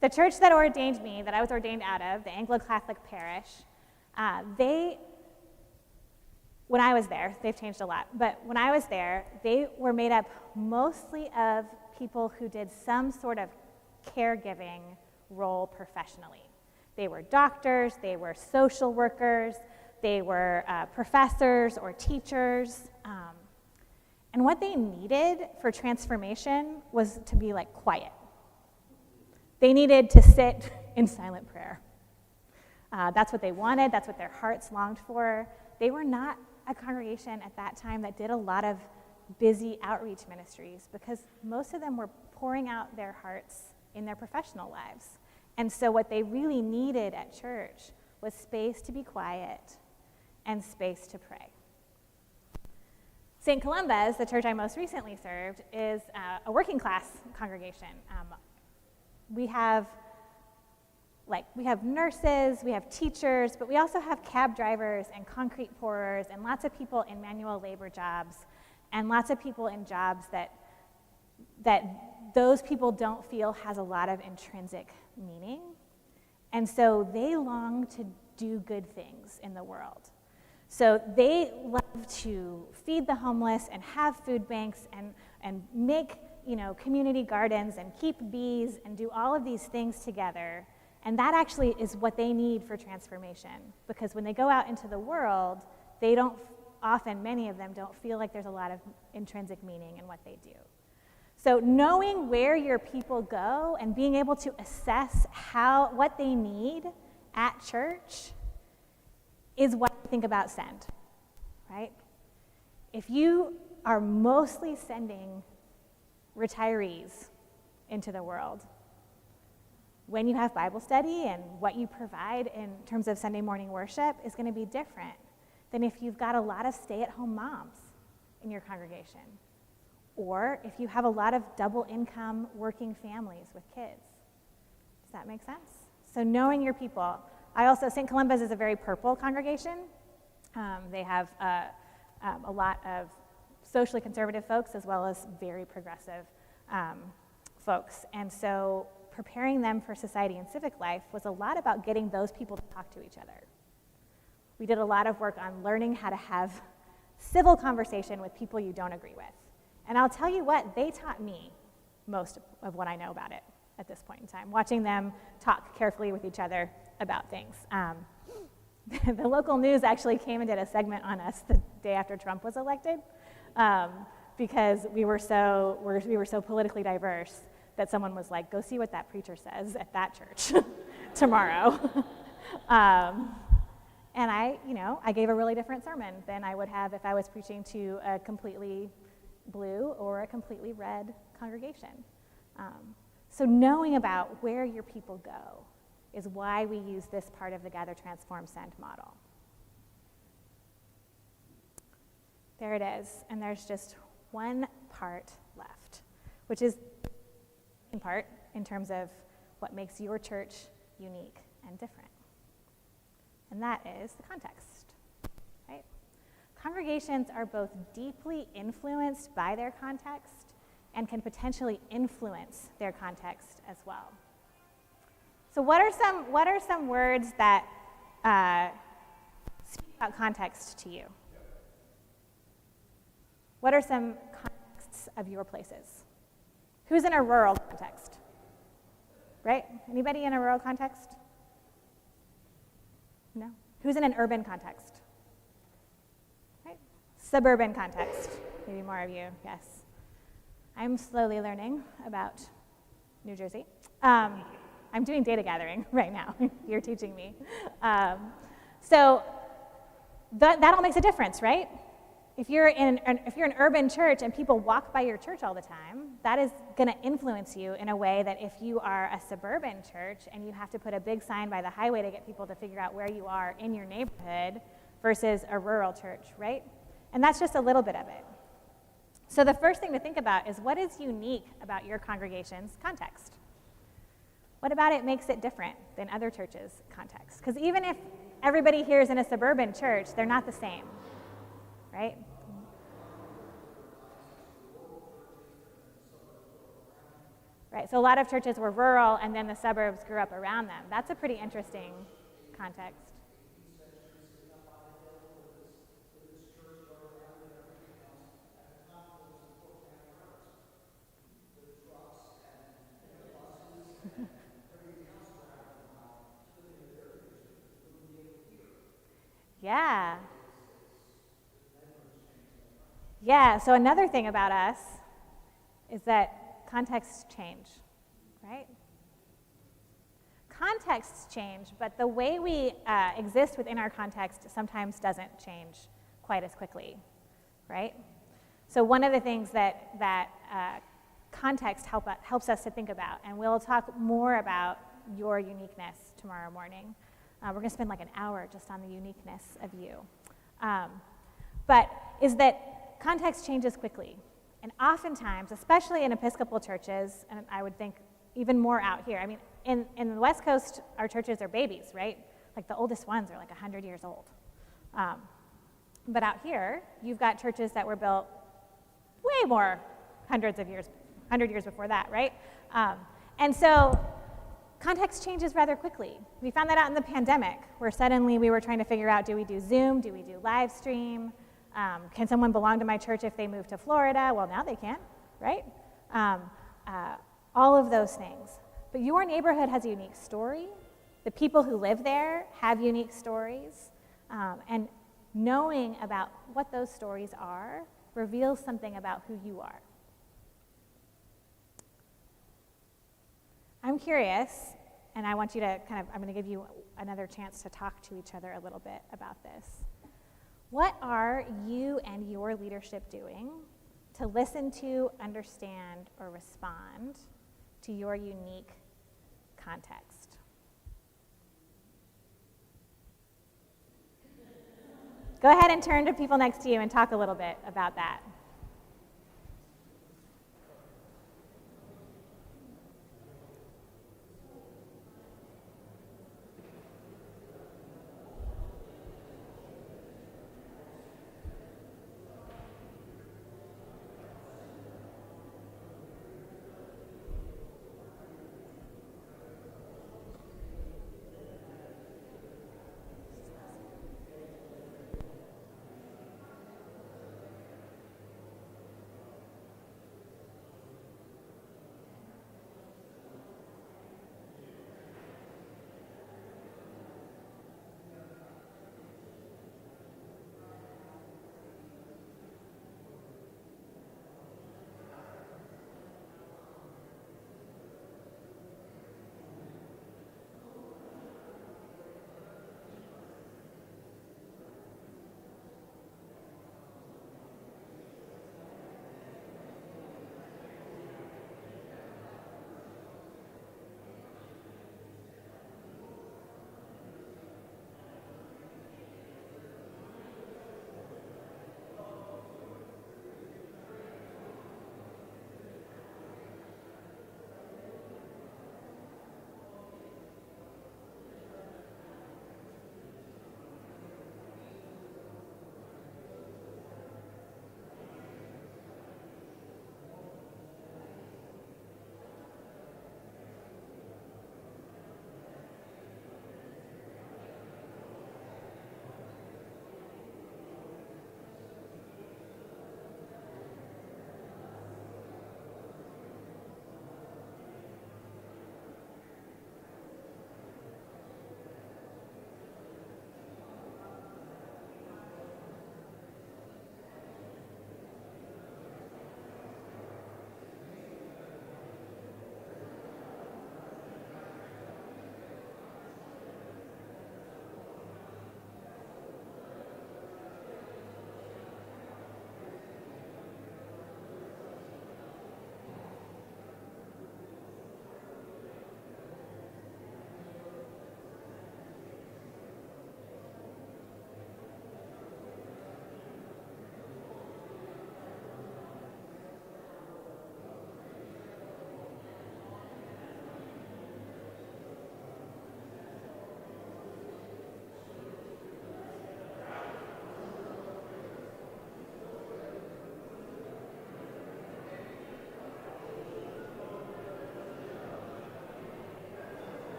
The church that ordained me, that I was ordained out of, the Anglo-Catholic parish, When I was there, they've changed a lot, but when I was there, they were made up mostly of people who did some sort of caregiving role professionally. They were doctors, they were social workers, they were professors or teachers. And what they needed for transformation was to be like quiet. They needed to sit in silent prayer. That's what they wanted, that's what their hearts longed for. They were not a congregation at that time that did a lot of busy outreach ministries because most of them were pouring out their hearts in their professional lives. And so what they really needed at church was space to be quiet and space to pray. St. Columba's, the church I most recently served, is a working class congregation. We have nurses, we have teachers, but we also have cab drivers and concrete pourers and lots of people in manual labor jobs and lots of people in jobs that those people don't feel has a lot of intrinsic meaning. And so they long to do good things in the world. So they love to feed the homeless and have food banks and make, community gardens and keep bees and do all of these things together. And that actually is what they need for transformation. Because when they go out into the world, many of them don't feel like there's a lot of intrinsic meaning in what they do. So knowing where your people go and being able to assess what they need at church is what I think about send, right? If you are mostly sending retirees into the world, when you have Bible study and what you provide in terms of Sunday morning worship is going to be different than if you've got a lot of stay-at-home moms in your congregation, or if you have a lot of double-income working families with kids. Does that make sense? So knowing your people. St. Columba's is a very purple congregation. They have a lot of socially conservative folks as well as very progressive folks. And so preparing them for society and civic life was a lot about getting those people to talk to each other. We did a lot of work on learning how to have civil conversation with people you don't agree with. And I'll tell you what, they taught me most of what I know about it at this point in time, watching them talk carefully with each other about things. The local news actually came and did a segment on us the day after Trump was elected because we were so politically diverse that someone was like, go see what that preacher says at that church tomorrow. And I gave a really different sermon than I would have if I was preaching to a completely blue or a completely red congregation. So knowing about where your people go is why we use this part of the Gather, Transform, Send model. There it is, and there's just one part left, which is in part in terms of what makes your church unique and different. And that is the context, right? Congregations are both deeply influenced by their context and can potentially influence their context as well. So what are some words that speak about context to you? What are some contexts of your places? Who's in a rural context? Right? Anybody in a rural context? No? Who's in an urban context? Right? Suburban context. Maybe more of you, yes. I'm slowly learning about New Jersey. I'm doing data gathering right now. You're teaching me. So that all makes a difference, right? If you're an urban church and people walk by your church all the time, that is going to influence you in a way that if you are a suburban church and you have to put a big sign by the highway to get people to figure out where you are in your neighborhood versus a rural church, right? And that's just a little bit of it. So the first thing to think about is what is unique about your congregation's context? What about it makes it different than other churches' context? Because even if everybody here is in a suburban church, they're not the same, right? Right, so a lot of churches were rural and then the suburbs grew up around them. That's a pretty interesting context. Yeah. Yeah, so another thing about us is that contexts change, right? Contexts change, but the way we exist within our context sometimes doesn't change quite as quickly, right? So one of the things that context helps us to think about, and we'll talk more about your uniqueness tomorrow morning. We're going to spend like an hour just on the uniqueness of you. But is that context changes quickly. And oftentimes, especially in Episcopal churches, and I would think even more out here, I mean, in the West Coast, our churches are babies, right? Like the oldest ones are like 100 years old. But out here, you've got churches that were built way more 100 years before that, right? And so context changes rather quickly. We found that out in the pandemic, where suddenly we were trying to figure out, do we do Zoom? Do we do live stream? Can someone belong to my church if they move to Florida? Well, now they can, right? All of those things. But your neighborhood has a unique story. The people who live there have unique stories. And knowing about what those stories are reveals something about who you are. I'm curious, and I want you to I'm going to give you another chance to talk to each other a little bit about this. What are you and your leadership doing to listen to, understand, or respond to your unique context? Go ahead and turn to people next to you and talk a little bit about that.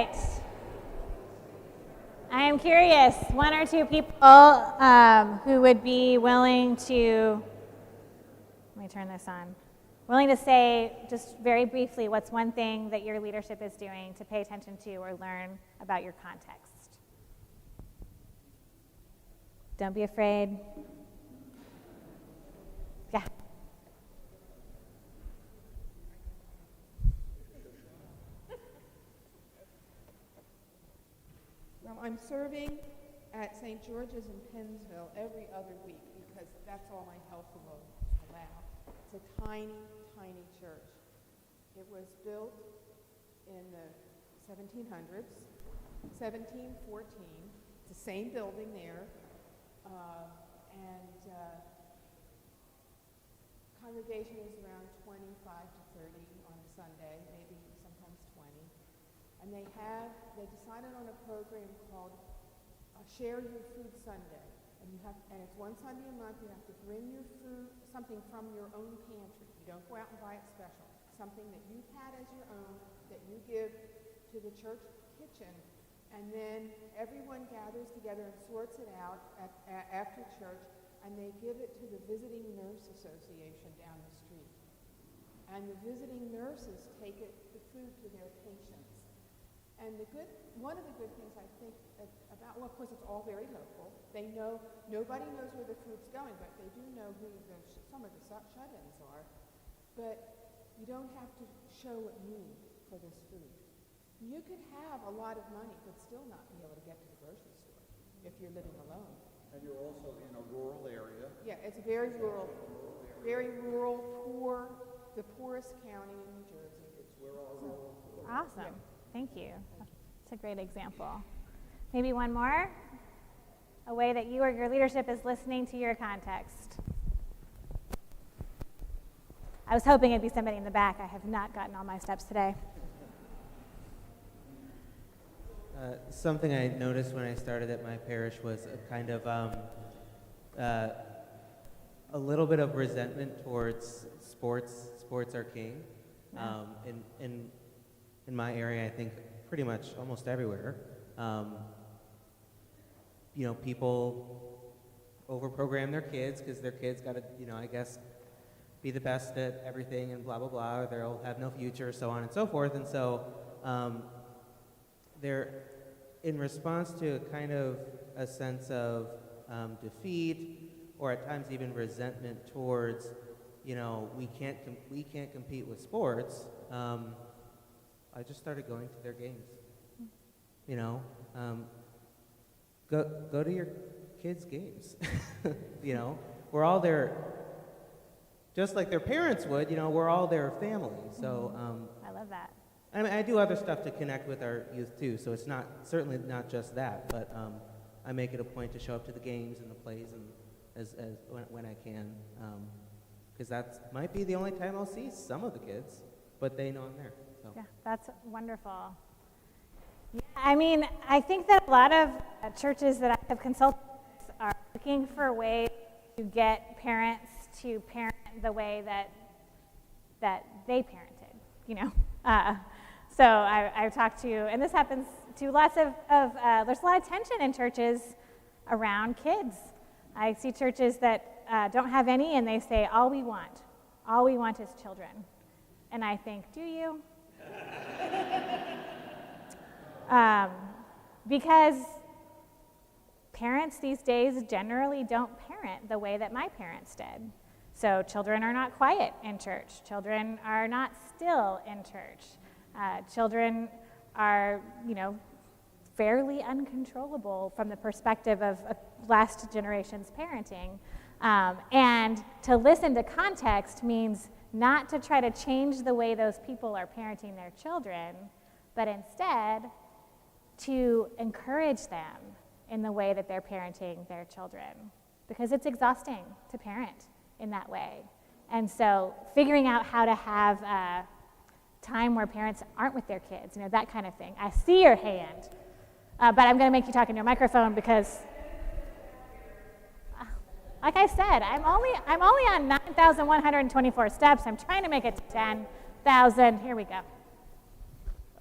right. I am curious, one or two people who would be willing to, let me turn this on, willing to say just very briefly what's one thing that your leadership is doing to pay attention to or learn about your context. Don't be afraid. Yeah. Well, I'm serving at St. George's in Pennsville every other week because that's all my health will allow. It's a tiny, tiny church. It was built in the 1700s, 1714. It's the same building there. Congregation is around 25 to 30 on a Sunday, maybe sometimes 20. And they decided on a program called Share Your Food Sunday. And it's one Sunday a month. You have to bring your food, something from your own pantry. You don't go out and buy it special. Something that you've had as your own that you give to the church kitchen. And then everyone gathers together and sorts it out after church, and they give it to the Visiting Nurse Association down the street. And the visiting nurses take the food to their patients. And one of the good things I think about, well, of course it's all very local. They know, nobody knows where the food's going, but they do know who some of the shut-ins are. But you don't have to show a need for this food. You could have a lot of money, but still not be able to get to the grocery store if you're living alone. And you're also in a rural area. Yeah, it's very rural, poor, the poorest county in New Jersey. It's where all rural. Awesome. Thank you. That's a great example. Maybe one more? A way that you or your leadership is listening to your context. I was hoping it'd be somebody in the back. I have not gotten all my steps today. Something I noticed when I started at my parish was a kind of a little bit of resentment towards sports. Sports are king. In my area, I think pretty much almost everywhere. People overprogram their kids because their kids got to, I guess, be the best at everything and blah, blah, blah, or they'll have no future, so on and so forth. And so they're, in response to kind of a sense of defeat or at times even resentment towards, we can't compete with sports, I just started going to their games. Go to your kids' games. We're all there, just like their parents would. We're all their family. So I love that. I mean, I do other stuff to connect with our youth too. So it's certainly not just that. But I make it a point to show up to the games and the plays and when I can, because that might be the only time I'll see some of the kids, but they know I'm there. So. Yeah, that's wonderful. Yeah, I mean, I think that a lot of churches that I have consulted with are looking for ways to get parents to parent the way that they parented, So I've talked to, and this happens to lots of there's a lot of tension in churches around kids. I see churches that don't have any, and they say, all we want is children. And I think, do you? Because parents these days generally don't parent the way that my parents did. So children are not quiet in church. Children are not still in church. Children are, fairly uncontrollable from the perspective of last generation's parenting. And to listen to context means not to try to change the way those people are parenting their children, but instead to encourage them in the way that they're parenting their children, because it's exhausting to parent in that way. And so figuring out how to have time where parents aren't with their kids, that kind of thing. I see your hand, but I'm going to make you talk into a microphone because, like I said, I'm only on 9,124 steps. I'm trying to make it to 10,000. Here we go.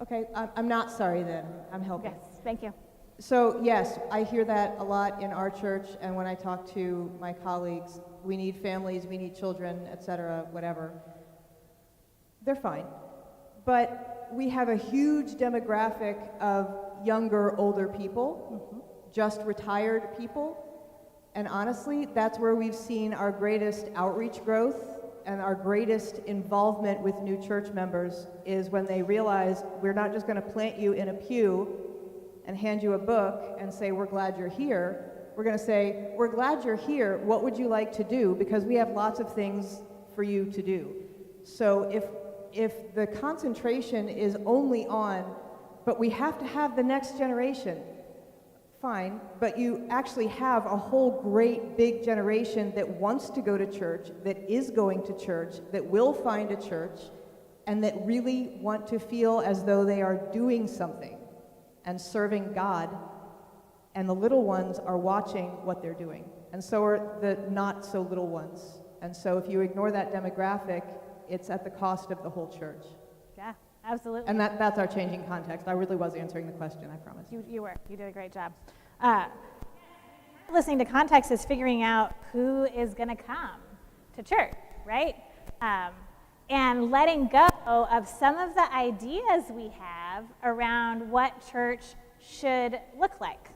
Okay, I'm not sorry then. I'm helping. Yes, thank you. So yes, I hear that a lot in our church, and when I talk to my colleagues, we need families, we need children, etc., whatever. They're fine. But we have a huge demographic of younger, older people, just retired people, and honestly, that's where we've seen our greatest outreach growth and our greatest involvement with new church members is when they realize we're not just going to plant you in a pew and hand you a book and say, we're glad you're here. We're going to say, we're glad you're here. What would you like to do? Because we have lots of things for you to do. So if the concentration is only on, but we have to have the next generation, fine, but you actually have a whole great big generation that wants to go to church, that is going to church, that will find a church, and that really want to feel as though they are doing something and serving God, and the little ones are watching what they're doing. And so are the not so little ones. And so if you ignore that demographic, it's at the cost of the whole church. Yeah, absolutely. And that's our changing context. I really was answering the question, I promise. You were. You did a great job. Listening to context is figuring out who is going to come to church, right? And letting go of some of the ideas we have around what church should look like.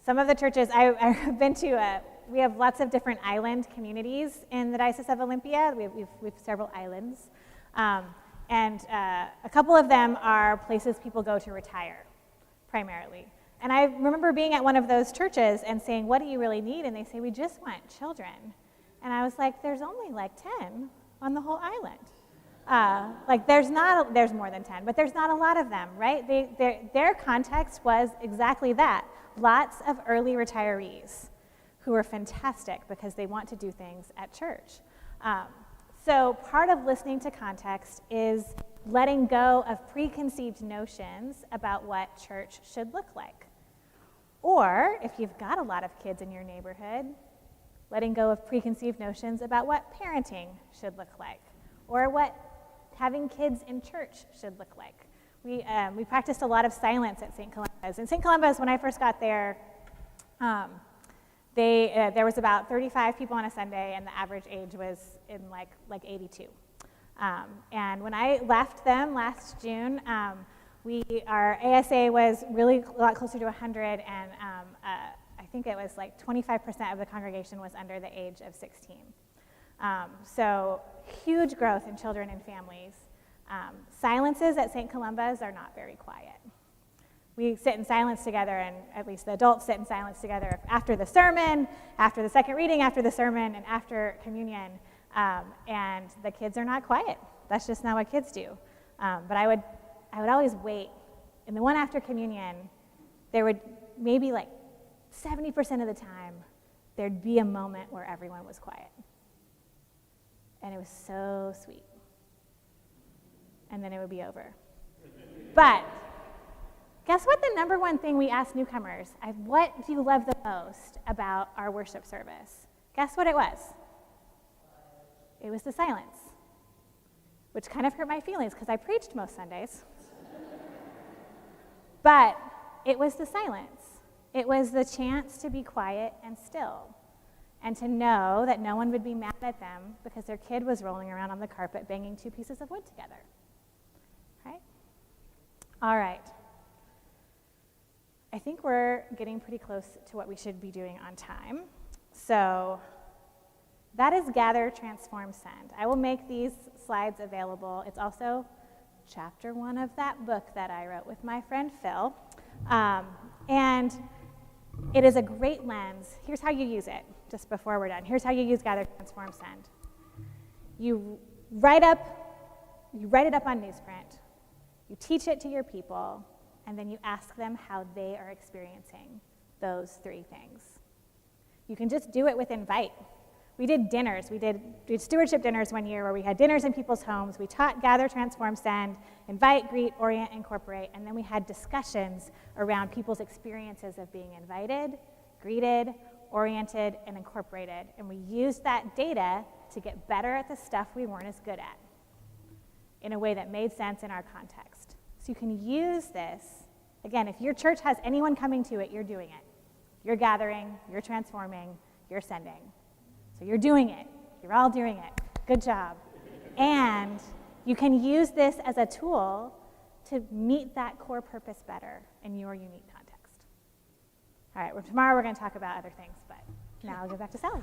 Some of the churches I've been to, we have lots of different island communities in the Diocese of Olympia. We have several islands. And a couple of them are places people go to retire, primarily. And I remember being at one of those churches and saying, what do you really need? And they say, we just want children. And I was like, there's only like 10 on the whole island. There's more than 10, but there's not a lot of them, right? Their context was exactly that. Lots of early retirees who are fantastic because they want to do things at church. So part of listening to context is letting go of preconceived notions about what church should look like. Or, if you've got a lot of kids in your neighborhood, letting go of preconceived notions about what parenting should look like, or what having kids in church should look like. We practiced a lot of silence at St. Columba's. In St. Columba's, when I first got there, there was about 35 people on a Sunday, and the average age was in like 82. And when I left them last June, our ASA was really a lot closer to 100, and I think it was like 25% of the congregation was under the age of 16. So huge growth in children and families. Silences at St. Columba's are not very quiet. We sit in silence together, and at least the adults sit in silence together after the sermon, after the second reading, after the sermon, and after communion. And the kids are not quiet. That's just not what kids do. But I would always wait. In the one after communion, there would maybe like 70% of the time, there'd be a moment where everyone was quiet. And it was so sweet. And then it would be over. But guess what the number one thing we ask newcomers? What do you love the most about our worship service? Guess what it was? It was the silence, which kind of hurt my feelings because I preached most Sundays. But it was the silence. It was the chance to be quiet and still, and to know that no one would be mad at them because their kid was rolling around on the carpet banging two pieces of wood together. Right? All right. I think we're getting pretty close to what we should be doing on time. So that is Gather, Transform, Send. I will make these slides available. It's also chapter 1 of that book that I wrote with my friend Phil. And it is a great lens. Here's how you use it, just before we're done. Here's how you use Gather, Transform, Send. You write it up on newsprint. You teach it to your people, and then you ask them how they are experiencing those three things. You can just do it with invite. We did dinners. We did stewardship dinners one year where we had dinners in people's homes. We taught Gather, Transform, Send, invite, greet, orient, incorporate, and then we had discussions around people's experiences of being invited, greeted, oriented, and incorporated. And we used that data to get better at the stuff we weren't as good at in a way that made sense in our context. So you can use this. Again, if your church has anyone coming to it, you're doing it. You're gathering, you're transforming, you're sending. So you're doing it. You're all doing it. Good job. And you can use this as a tool to meet that core purpose better in your unique context. All right, tomorrow we're going to talk about other things, but now I'll go back to Sally.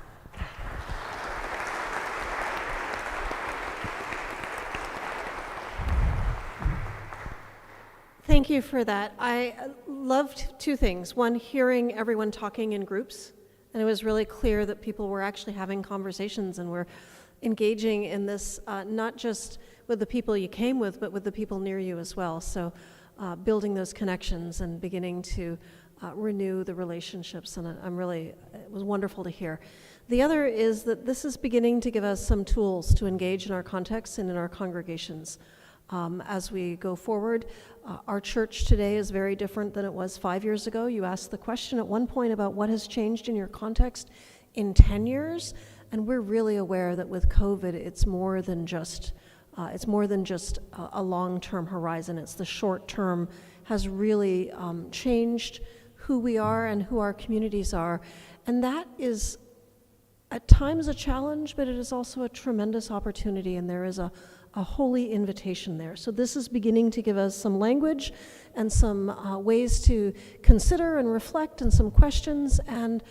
Thank you for that. I loved two things. One, hearing everyone talking in groups, and it was really clear that people were actually having conversations and were engaging in this, not just with the people you came with, but with the people near you as well. So building those connections and beginning to renew the relationships, and it was wonderful to hear. The other is that this is beginning to give us some tools to engage in our contexts and in our congregations. As we go forward, our church today is very different than it was 5 years ago. You asked the question at one point about what has changed in your context in 10 years, and we're really aware that with COVID, it's more than just a long-term horizon. It's the short term has really changed who we are and who our communities are, and that is at times a challenge, but it is also a tremendous opportunity, and there is a holy invitation there. So this is beginning to give us some language and some ways to consider and reflect and some questions and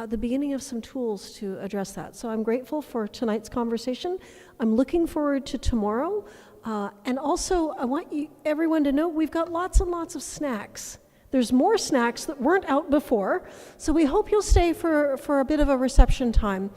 the beginning of some tools to address that. So I'm grateful for tonight's conversation. I'm looking forward to tomorrow. And also, I want everyone to know we've got lots and lots of snacks. There's more snacks that weren't out before, so we hope you'll stay for a bit of a reception time.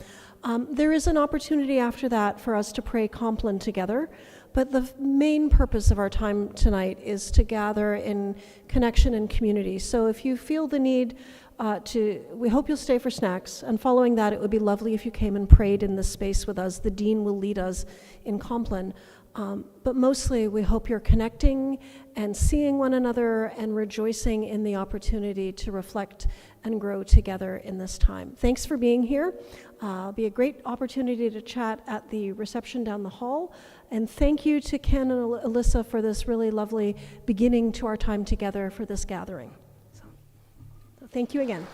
There is an opportunity after that for us to pray Compline together, but the main purpose of our time tonight is to gather in connection and community. So if you feel the need we hope you'll stay for snacks, and following that, it would be lovely if you came and prayed in this space with us. The dean will lead us in Compline. But mostly, we hope you're connecting and seeing one another and rejoicing in the opportunity to reflect and grow together in this time. Thanks for being here. It'll be a great opportunity to chat at the reception down the hall. And thank you to Ken and Alyssa for this really lovely beginning to our time together for this gathering. So thank you again.